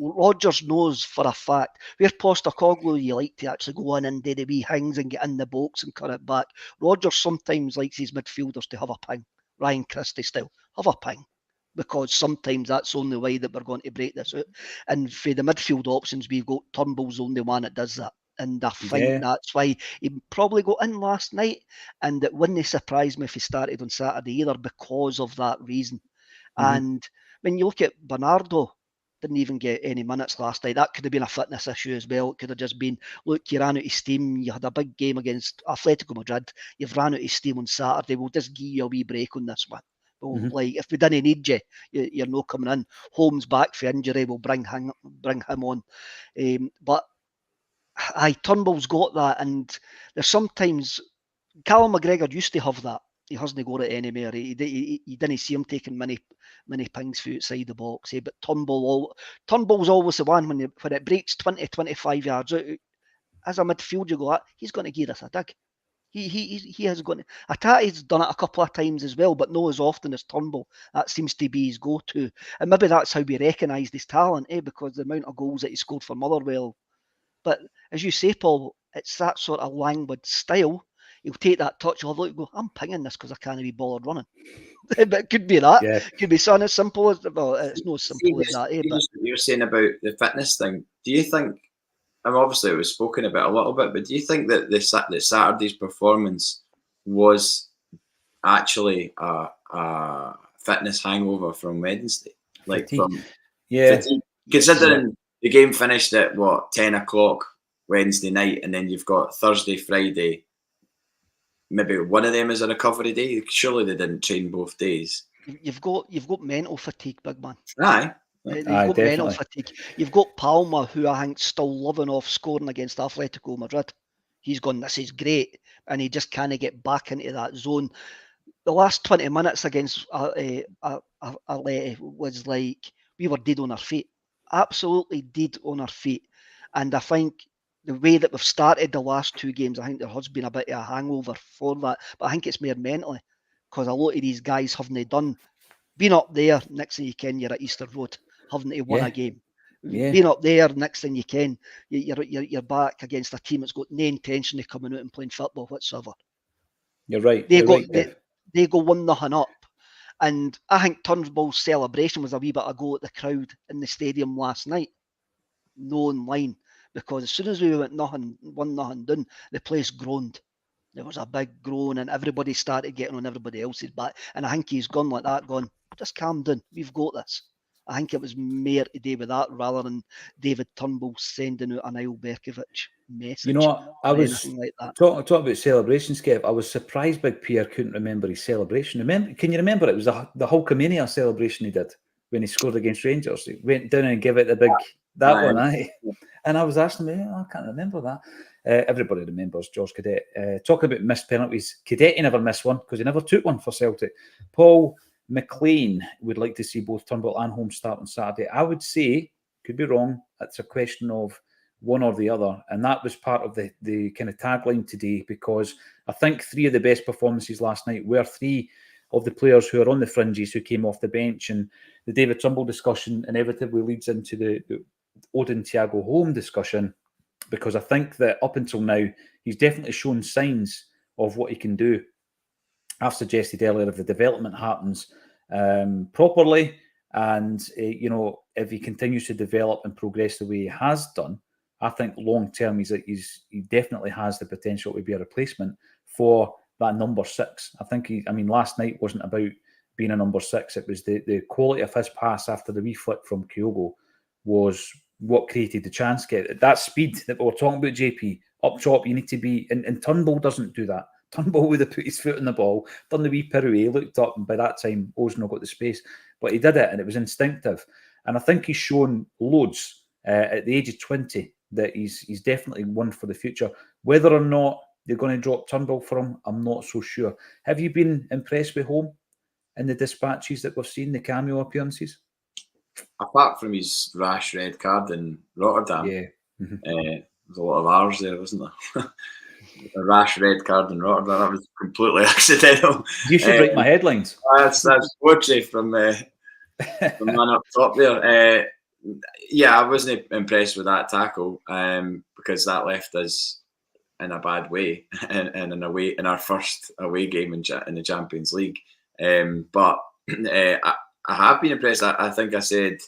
Rodgers knows for a fact, where Postecoglou you like to actually go in and do the wee hangs and get in the box and cut it back. Rodgers sometimes likes his midfielders to have a ping, Ryan Christie style, have a ping, because sometimes that's the only way that we're going to break this out. And for the midfield options we've got, Turnbull's the only one that does that. And I think that's why he probably got in last night, and it wouldn't surprise me if he started on Saturday either, because of that reason. And when you look at Bernardo, didn't even get any minutes last night. That could have been a fitness issue as well. It could have just been, look, you ran out of steam. You had a big game against Atletico Madrid. You've ran out of steam on Saturday. We'll just give you a wee break on this one. Well, like, if we didn't need you, you're not coming in. Holm's back for injury. We'll bring him on. But Turnbull's got that, and there's sometimes Callum McGregor used to have that. He hasn't got it anymore. He didn't see him taking many pings for outside the box. But Turnbull's always the one when it breaks 20, 25 yards out. As a midfield, you go, he's going to give us a dig. He has got. Hatate's done it a couple of times as well, but not as often as Turnbull. That seems to be his go-to, and maybe that's how we recognised his talent, because the amount of goals that he scored for Motherwell. But as you say, Paul, it's that sort of languid style. He'll take that touch, he'll look and go, I'm pinging this because I can't be bothered running. But it could be that. Yeah. It could be something as simple as, well, it's not as simple as that. But you were saying about the fitness thing. Do you think, obviously it was spoken about a little bit, but do you think that that Saturday's performance was actually a fitness hangover from Wednesday? Like fatigue. Considering the game finished at what 10 o'clock Wednesday night, and then you've got Thursday, Friday. Maybe one of them is a recovery day. Surely they didn't train both days. You've got mental fatigue, big man. Aye. You've Aye, got mental definitely. fatigue. You've got Palmer, who I think still living off scoring against Atletico Madrid. He's gone, this is great, and he just can't get back into that zone. The last 20 minutes against Atleti was like we were dead on our feet, absolutely dead on our feet. And I think the way that we've started the last two games, I think there has been a bit of a hangover for that. But I think it's more mentally, because a lot of these guys haven't done, been up there, next thing you can, you're at Easter Road, haven't won a game. Yeah. Being up there, next thing you can, you're back against a team that's got no intention of coming out and playing football whatsoever. You're right. They You're go, right, Dave. they go 1-0 up. And I think Turnbull's celebration was a wee bit of go at the crowd in the stadium last night. No online. Because as soon as we went 1-0 down, the place groaned. There was a big groan and everybody started getting on everybody else's back. And I think he's gone like that, gone, just calm down. We've got this. I think it was more to do with that rather than David Turnbull sending out an Niall Berkovic message. You know what? I was like that. talking about celebrations, Kev. I was surprised Big Pierre couldn't remember his celebration. Can you remember it was the Hulkamania celebration he did when he scored against Rangers? He went down and gave it the big one, aye. And I was asking me, I can't remember that. Everybody remembers George Cadet. Talking about missed penalties, Cadet never missed one because he never took one for Celtic. Paul McLean would like to see both Turnbull and Holm start on Saturday. I would say, could be wrong, it's a question of one or the other. And that was part of the kind of tagline today, because I think three of the best performances last night were three of the players who are on the fringes who came off the bench. And the David Turnbull discussion inevitably leads into the Odin Thiago Holm discussion, because I think that up until now, he's definitely shown signs of what he can do. I've suggested earlier, if the development happens properly, and if he continues to develop and progress the way he has done, I think long term he definitely has the potential to be a replacement for that number 6. I think last night wasn't about being a number 6. It was the quality of his pass after the wee flick from Kyogo was what created the chance. That speed that we were talking about, JP, up top, you need to be, and Turnbull doesn't do that. Turnbull would have put his foot on the ball, done the wee pirouette, looked up, and by that time, Ozil got the space. But he did it, and it was instinctive. And I think he's shown loads at the age of 20 that he's definitely one for the future. Whether or not they're going to drop Turnbull for him, I'm not so sure. Have you been impressed with Holm in the dispatches that we've seen, the cameo appearances? Apart from his rash red card in Rotterdam, there's a lot of R's there, wasn't there? A rash red card in Rotterdam, that was completely accidental. You should write my headlines. That's poetry from the man up top there. I wasn't impressed with that tackle because that left us in a bad way and in our first away game in the Champions League. But I have been impressed. I think I said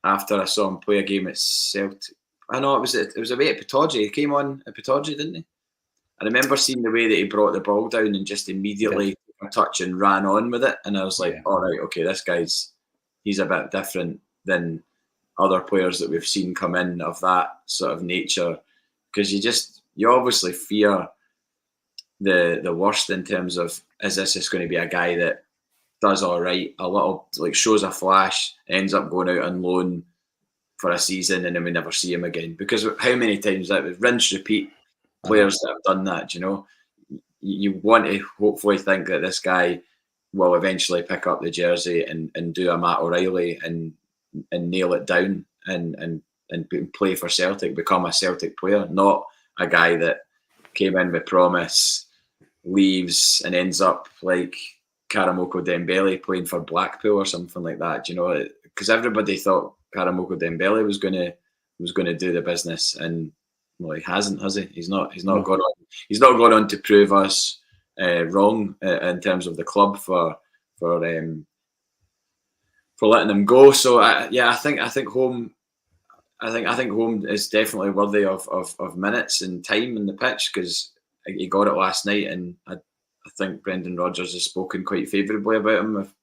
after I saw him play a game at Celtic, I know it was away at Pataudry. He came on at Pataudry, didn't he? I remember seeing the way that he brought the ball down and just immediately took a touch and ran on with it. And I was like, all right, okay, this he's a bit different than other players that we've seen come in of that sort of nature. Because you obviously fear the worst in terms of, is this just going to be a guy that does all right, a little, like shows a flash, ends up going out on loan for a season and then we never see him again? Because how many times that was rinse, repeat, players that have done that, you want to hopefully think that this guy will eventually pick up the jersey and do a Matt O'Reilly and nail it down and play for Celtic, become a Celtic player, not a guy that came in with promise, leaves and ends up like Karamoko Dembele playing for Blackpool or something like that, because everybody thought Karamoko Dembele was going to do the business, and well, he hasn't, has he? He's not gone on. He's not gone on to prove us wrong in terms of the club for letting him go. So I think Holm. I think Holm is definitely worthy of minutes and time in the pitch, because he got it last night, and I think Brendan Rodgers has spoken quite favourably about him.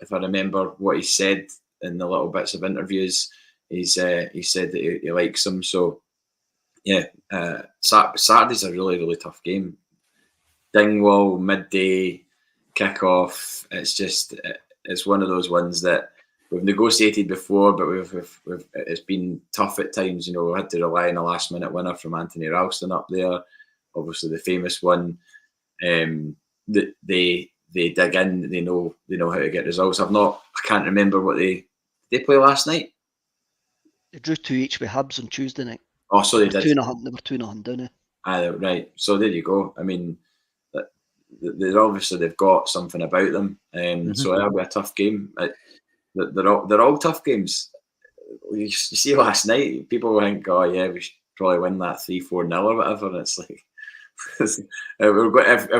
If I remember what he said in the little bits of interviews, he said that he likes them. So yeah, Saturday's a really, really tough game. Dingwall, midday, kick-off. It's one of those ones that we've negotiated before, but it's been tough at times. We had to rely on a last-minute winner from Anthony Ralston up there, obviously the famous one. That they dig in, they know how to get results. I can't remember what they play last night. They drew 2 each with Hibs on Tuesday night. Oh, so they did. 2-0. They were 2-0 down. Right. So there you go. I mean, they've got something about them. So it'll be a tough game. They're all tough games. You see last night, people think, oh yeah, we should probably win that 3-4-0 or whatever. And it's like, if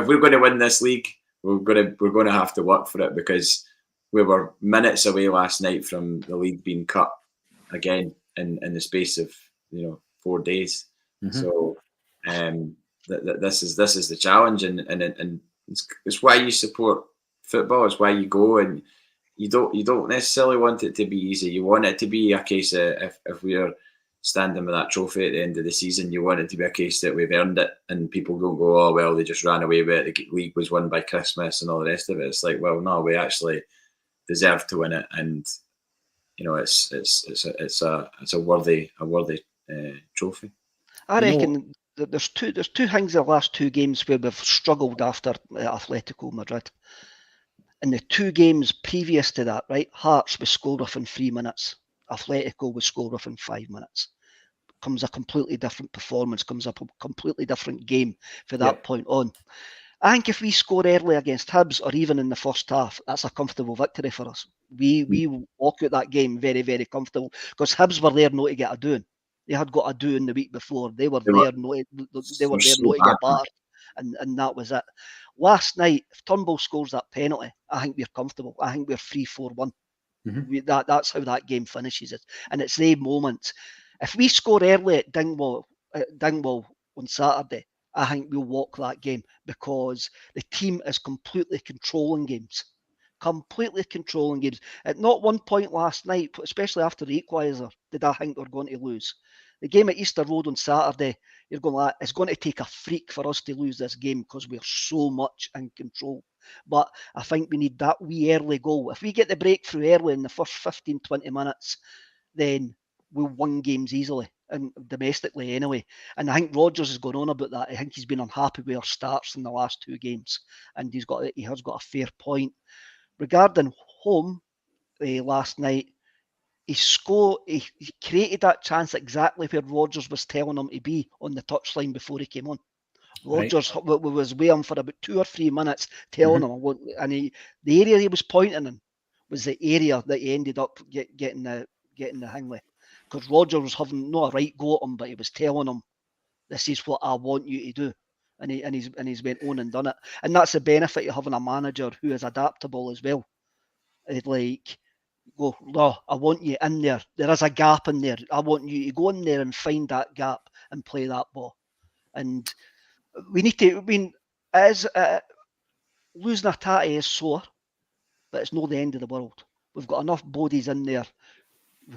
we're going to win this league, we're going to have to work for it, because we were minutes away last night from the league being cut again in the space of 4 days. So this is the challenge, and it's why you support football. It's why you go, and you don't necessarily want it to be easy. You want it to be a case of, if we're standing with that trophy at the end of the season, you want it to be a case that we've earned it, and people don't go, oh well, they just ran away with it, the league was won by Christmas and all the rest of it. It's like, well, no, we actually deserve to win it, and it's a worthy trophy. I reckon that there's two things in the last 2 games where we've struggled after Atletico Madrid. In the 2 games previous to that, right, Hearts was scored off in 3 minutes. Atletico was scored off in 5 minutes. Comes a completely different performance, comes up a completely different game for that point on. I think if we score early against Hibs, or even in the first half, that's a comfortable victory for us. We walk out that game very, very comfortable, because Hibs were there not to get a doing. They had got a doing the week before. They were there not to get battered, and that was it. Last night, if Turnbull scores that penalty, I think we're comfortable. I think we're 3-4-1. That's how that game finishes it, and it's the moment. If we score early at Dingwall on Saturday, I think we'll walk that game, because the team is completely controlling games. At not one point last night, especially after the equaliser, did I think we're going to lose. The game at Easter Road on Saturday, it's going to take a freak for us to lose this game, because we're so much in control. But I think we need that wee early goal. If we get the breakthrough early in the first 15, 20 minutes, then we'll win games easily, and domestically anyway. And I think Rodgers has gone on about that. I think he's been unhappy with our starts in the last 2 games, and he has got a fair point. Regarding Holm, last night, he created that chance exactly where Rodgers was telling him to be, on the touchline before he came on. Rodgers was with him for about 2 or 3 minutes, telling him, and the area he was pointing in was the area that he ended up getting the hang with, because Rodgers was having not a right go at him, but he was telling him, "This is what I want you to do," and he's went on and done it. And that's the benefit of having a manager who is adaptable as well. It's like, go, no, I want you in there. There is a gap in there. I want you to go in there and find that gap and play that ball. And we need to. I mean, losing a Tatty is sore, but it's not the end of the world. We've got enough bodies in there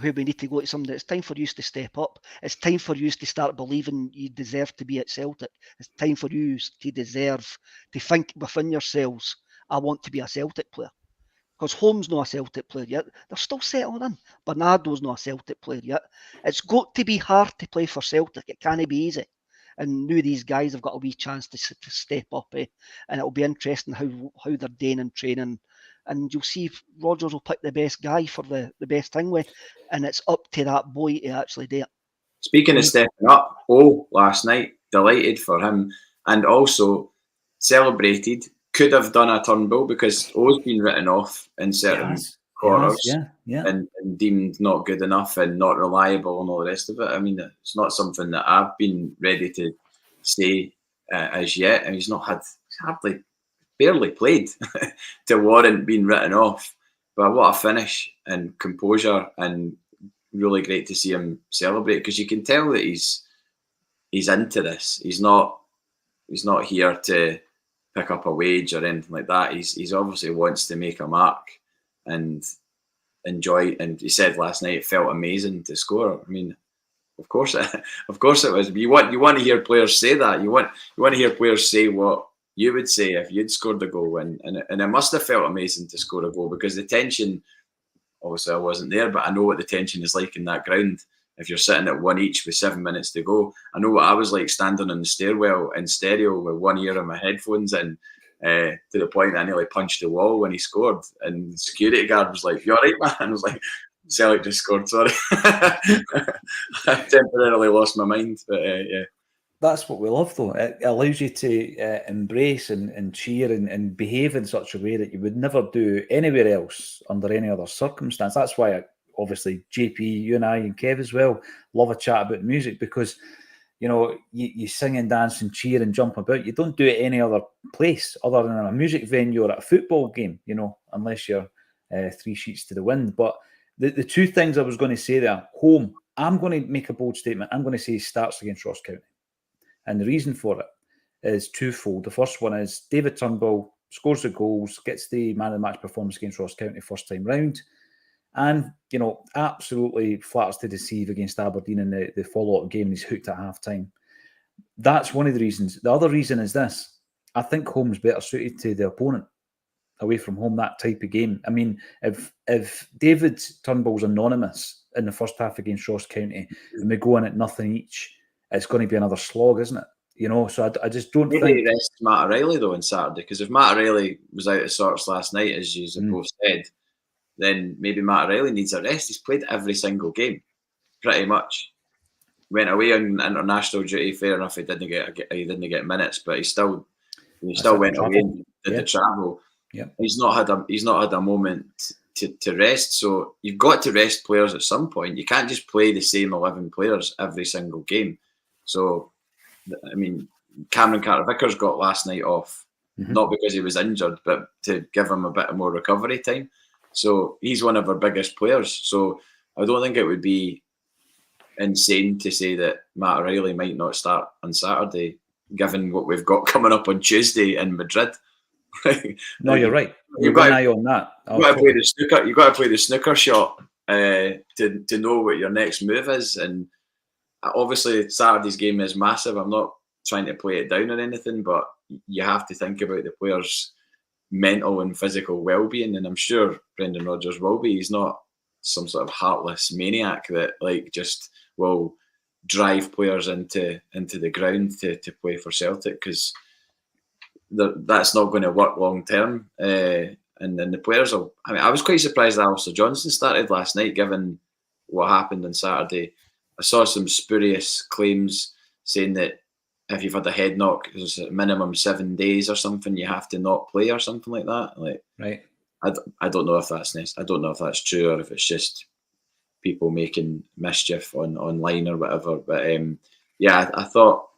where we need to go to somebody. It's time for you to step up. It's time for you to start believing you deserve to be at Celtic. It's time for you to think within yourselves, I want to be a Celtic player. Because Holm's not a Celtic player yet. They're still settling in. Bernardo's not a Celtic player yet. It's got to be hard to play for Celtic. It can't be easy. And now these guys have got a wee chance to step up. And it'll be interesting how they're doing in training. And you'll see if Rodgers will pick the best guy for the best thing with. And it's up to that boy to actually do it. Speaking of stepping up, last night, delighted for him. And also celebrated. Could have done a Turnbull, because O's been written off in certain quarters and deemed not good enough and not reliable and all the rest of it. I mean, it's not something that I've been ready to say as yet. And he's barely played to warrant being written off. But what a finish and composure, and really great to see him celebrate, because you can tell that he's into this. He's not here to pick up a wage or anything like that. He's obviously wants to make a mark, and enjoy. And he said last night it felt amazing to score. I mean, of course it was. You want to hear players say that. You want to hear players say what you would say if you'd scored a goal. And it must have felt amazing to score a goal, because the tension. Obviously, I wasn't there, but I know what the tension is like in that ground. If you're sitting at 1 each with 7 minutes to go, I know what I was like standing on the stairwell in stereo with one ear of my headphones in, to the point that I nearly punched the wall when he scored. And the security guard was like, "You all right, man?" I was like, "Celtic just scored, sorry." I temporarily lost my mind, but yeah. That's what we love, though. It allows you to embrace and cheer and behave in such a way that you would never do anywhere else under any other circumstance. That's why, obviously, JP, you and I and Kev as well, love a chat about music, because, you know, you sing and dance and cheer and jump about. You don't do it any other place other than a music venue or at a football game, you know, unless you're 3 sheets to the wind. But the two things I was going to say there, Holm, I'm going to make a bold statement. I'm going to say he starts against Ross County. And the reason for it is twofold. The first one is David Turnbull scores the goals, gets the man of the match performance against Ross County first time round, and, you know, absolutely flatters to deceive against Aberdeen in the follow-up game, and he's hooked at half-time. That's one of the reasons. The other reason is this. I think Holm's better suited to the opponent away from home, that type of game. I mean, if David Turnbull's anonymous in the first half against Ross County and we go in at nothing each, it's going to be another slog, isn't it? You know, so I just don't think... Maybe rest Matt O'Reilly, though, on Saturday, because if Matt O'Reilly was out of sorts last night, as you both said, then maybe Matt O'Reilly needs a rest. He's played every single game, pretty much. Went away on international duty, fair enough, he didn't get minutes, but he still went away and did the travel. Yeah. He's not had a moment to rest, so you've got to rest players at some point. You can't just play the same 11 players every single game. So, I mean, Cameron Carter-Vickers got last night off, not because he was injured, but to give him a bit more recovery time. So he's one of our biggest players. So I don't think it would be insane to say that Matt O'Reilly might not start on Saturday, given what we've got coming up on Tuesday in Madrid. No, you're right. You've got an eye on that. You've got to play the snooker. You've got to play the snooker shot to know what your next move is. And obviously, Saturday's game is massive. I'm not trying to play it down or anything, but you have to think about the players' mental and physical well-being. And I'm sure Brendan Rodgers will be. He's not some sort of heartless maniac that just will drive players into the ground to play for Celtic, because that's not going to work long term. And then the players will... I mean, I was quite surprised that Alistair Johnson started last night, given what happened on Saturday. I saw some spurious claims saying that if you've had a head knock, there's a minimum 7 days or something, you have to not play or something like that. Right. I don't know if that's nice. I don't know if that's true or if it's just people making mischief online or whatever. But yeah, I thought,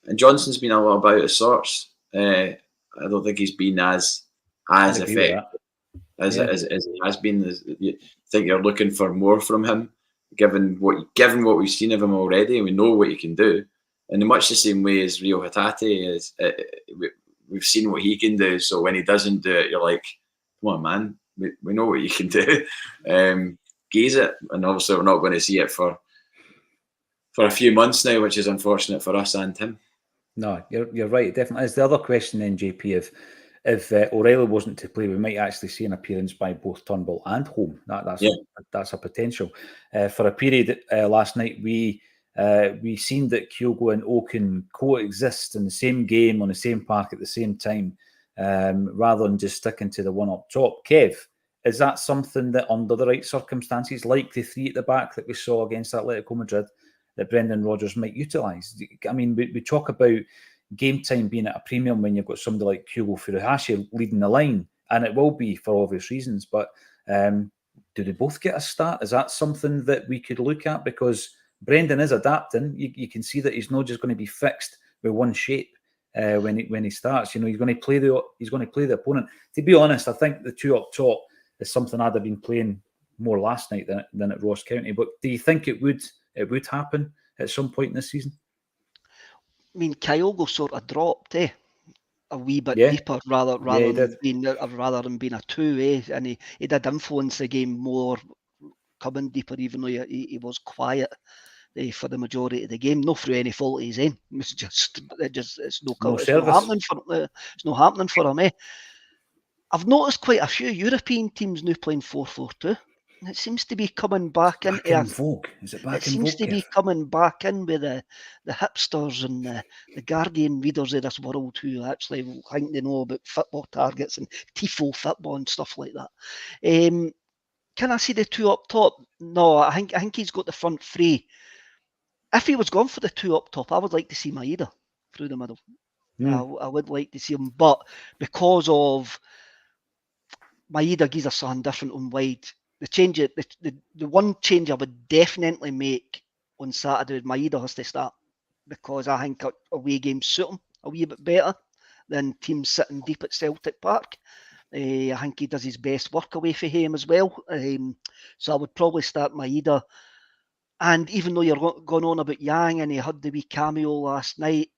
and Johnson's been a little bit out of sorts. I don't think he's been as effective as he has been. I think you're looking for more from him, given what we've seen of him already, and we know what he can do. And in much the same way as Rio Hatate is, we've seen what he can do. So when he doesn't do it, you're like, come on, man, we know what you can do. Gaze it, and obviously we're not going to see it for a few months now, which is unfortunate for us and him. No, you're right. It definitely is. The other question then, JP, if O'Reilly wasn't to play, we might actually see an appearance by both Turnbull and Holm. That's a potential. For a period last night, we seen that Kyogo and O can coexist in the same game on the same park at the same time, rather than just sticking to the one up top. Kev, is that something that under the right circumstances, like the three at the back that we saw against Atletico Madrid, that Brendan Rodgers might utilise? I mean, we talk about game time being at a premium when you've got somebody like Kyogo Furuhashi leading the line, and it will be for obvious reasons, but do they both get a start? Is that something that we could look at? Because Brendan is adapting. You can see that he's not just going to be fixed with one shape when he starts. You know, he's going to play the opponent. To be honest, I think the two up top is something I'd have been playing more last night than at Ross County. But do you think it would happen at some point this season? I mean, Kyogo sort of dropped, a wee bit Yeah. deeper rather he than did. being a two, and he did influence the game more, coming deeper, even though he was quiet for the majority of the game, not through any fault of his own. It's not happening for him. I've noticed quite a few European teams now playing 4-4-2. It seems to be coming back in vogue. Is it back it in seems vogue? to be coming back in with the hipsters and the Guardian readers of this world who actually think they know about football targets and tifo football and stuff like that. Can I see the two up top? No, I think he's got the front three. If he was gone for the two up top, I would like to see Maeda through the middle. I would like to see him, but because of Maeda gives us something different on wide. The one change I would definitely make on Saturday is Maeda has to start, because I think away games suit him a wee bit better than teams sitting deep at Celtic Park. I think he does his best work away for him as well. So I would probably start Maeda. And even though you're going on about Yang and he had the wee cameo last night,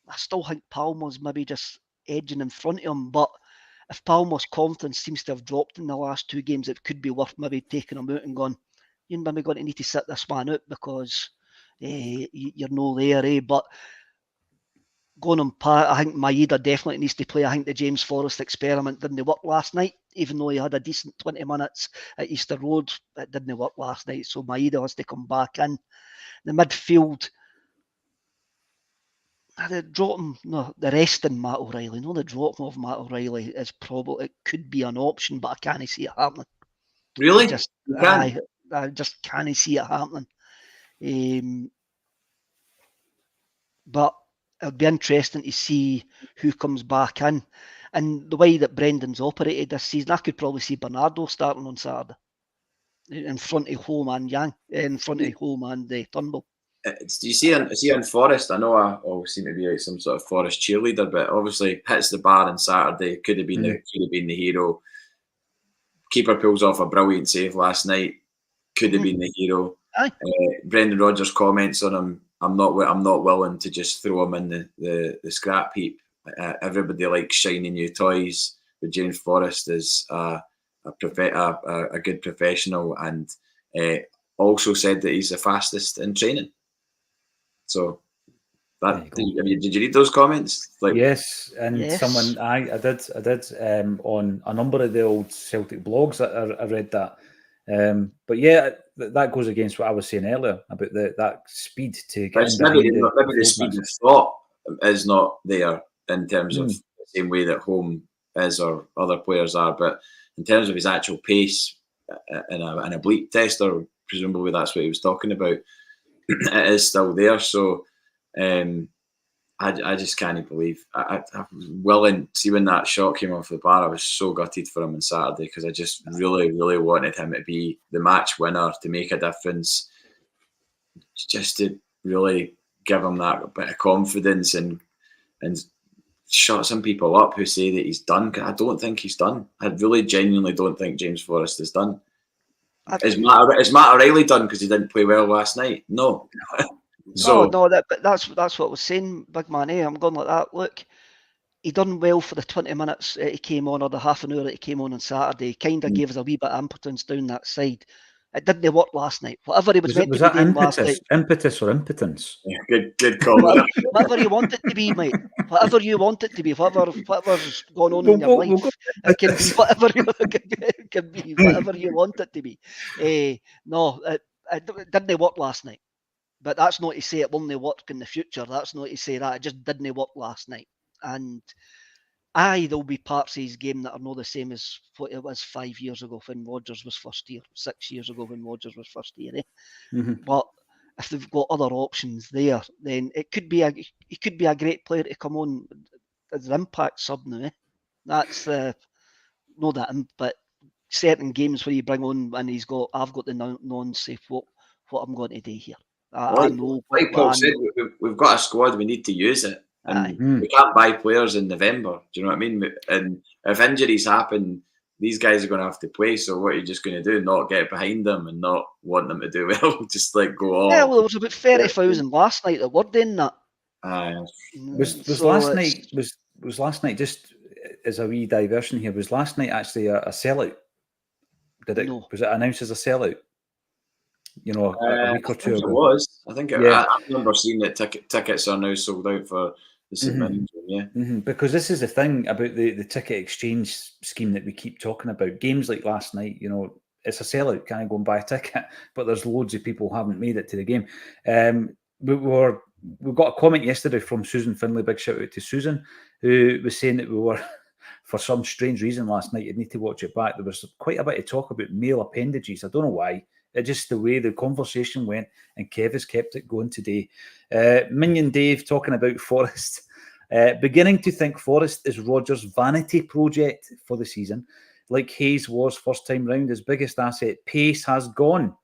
I still think Palmer's maybe just edging in front of him. But if Palmer's confidence seems to have dropped in the last two games, it could be worth maybe taking him out and going, you're maybe going to need to sit this man out because you're no there. But going on par, I think Maeda definitely needs to play. I think the James Forrest experiment didn't work last night, even though he had a decent 20 minutes at Easter Road. It didn't work last night, so Maeda has to come back in. The midfield, the resting Matt O'Reilly. No, the drop of Matt O'Reilly is probably, it could be an option, but I can't see it happening. Really? I just can't see it happening. But it'll be interesting to see who comes back in. And the way that Brendan's operated this season, I could probably see Bernardo starting on Saturday in front of Holm and Yang, in front of Holm and Turnbull. Do you see on Forrest? I know I always seem to be like some sort of Forrest cheerleader, but obviously hits the bar on Saturday. Could have been the hero. Keeper pulls off a brilliant save last night. Could have been the hero. Brendan Rodgers comments on him. I'm not willing to just throw him in the scrap heap. Everybody likes shiny new toys, but James Forrest is a good professional, and also said that he's the fastest in training. So did you read those comments? Yes, and someone I did on a number of the old Celtic blogs. I read that. But yeah, that goes against what I was saying earlier about that speed to get in behind maybe the speed of thought is not there in terms of the same way that Holm is or other players are, but in terms of his actual pace in a bleep tester, presumably that's what he was talking about, it is still there. So I just can't believe. I was willing, see when that shot came off the bar, I was so gutted for him on Saturday because I just really, really wanted him to be the match winner, to make a difference, just to really give him that bit of confidence and shut some people up who say that he's done. I don't think he's done. I really genuinely don't think James Forrest is done. Is Matt O'Reilly done because he didn't play well last night? No. That's what I was saying, big man. I'm going like that. Look, he done well for the 20 minutes he came on, or the half an hour that he came on Saturday. He kind of gave us a wee bit of impotence down that side. It didn't work last night. Whatever he was meant to be doing last night. Impetus or impotence? Yeah, good call. Whatever you want it to be, mate. Whatever you want it to be. Whatever's going on in your life. It can be whatever it can be whatever you want it to be. It didn't work last night. But that's not to say it won't work in the future. That's not to say that. It just didn't work last night. And there'll be parts of his game that are not the same as what it was 5 years ago when Rodgers was first year, 6 years ago when Rodgers was first year. But if they've got other options there, then he could be a great player to come on as an impact sub now. That's not that, but certain games where you bring on and I've got the non-safe what I'm going to do here. Like Paul said, we've got a squad, we need to use it. And we can't buy players in November. Do you know what I mean? And if injuries happen, these guys are going to have to play. So what are you just going to do? Not get behind them and not want them to do well? Just go on. Yeah, well, there was about 30,000 last night that were doing that. Was last night last night, just as a wee diversion here, was last night actually a sellout? No. Was it announced as a sellout? You know, a week or two ago. It was. I think Yeah. I remember seeing that tickets are now sold out for the St Mirren game. Yeah. Because this is the thing about the ticket exchange scheme that we keep talking about. Games like last night, you know, it's a sellout. Can't go and buy a ticket, but there's loads of people who haven't made it to the game. We got a comment yesterday from Susan Finlay. Big shout out to Susan, who was saying that we were, for some strange reason last night, you'd need to watch it back. There was quite a bit of talk about male appendages. I don't know why. It's just the way the conversation went, and Kev has kept it going today. Minion Dave talking about Forrest. Beginning to think Forrest is Rodgers' vanity project for the season. Like Hayes was first time round, his biggest asset, pace, has gone.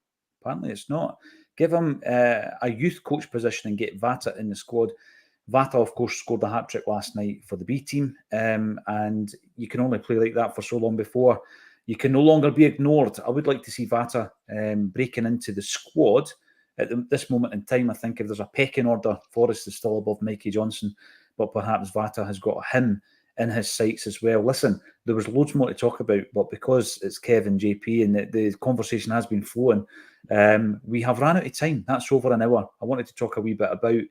Apparently it's not. Give him a youth coach position and get Vata in the squad. Vata, of course, scored a hat-trick last night for the B team, and you can only play like that for so long before you can no longer be ignored. I would like to see Vata breaking into the squad at this moment in time. I think if there's a pecking order, Forrest is still above Mikey Johnson, but perhaps Vata has got him in his sights as well. Listen, there was loads more to talk about, but because it's Kevin JP and the conversation has been flowing, we have ran out of time. That's over an hour. I wanted to talk a wee bit about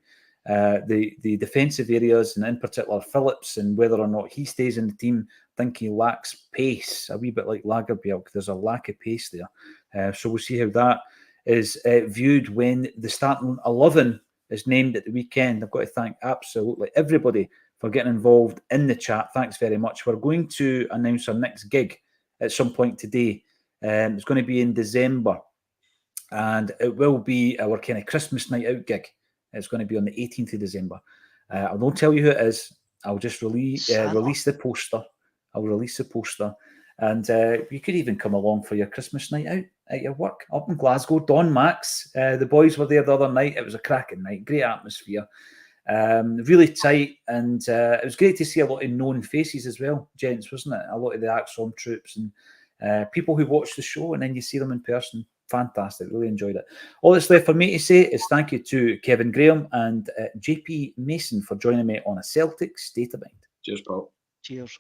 the defensive areas, and in particular Phillips, and whether or not he stays in the team. I think he lacks pace, a wee bit like Lagerbielke. There's a lack of pace there. So we'll see how that is viewed when the starting 11 is named at the weekend. I've got to thank absolutely everybody for getting involved in the chat. Thanks very much. We're going to announce our next gig at some point today. It's going to be in December, and it will be our kind of Christmas night out gig. It's going to be on the 18th of December. I won't tell you who it is. I'll just release the poster. I'll release the poster. And you could even come along for your Christmas night out at your work up in Glasgow. Don Max, the boys were there the other night. It was a cracking night. Great atmosphere. Really tight. And it was great to see a lot of known faces as well, gents, wasn't it? A lot of the Acsom troops and people who watch the show, and then you see them in person. Fantastic. Really enjoyed it. All that's left for me to say is thank you to Kevin Graham and JP Mason for joining me on A Celtic State of Mind. Cheers, Paul. Cheers.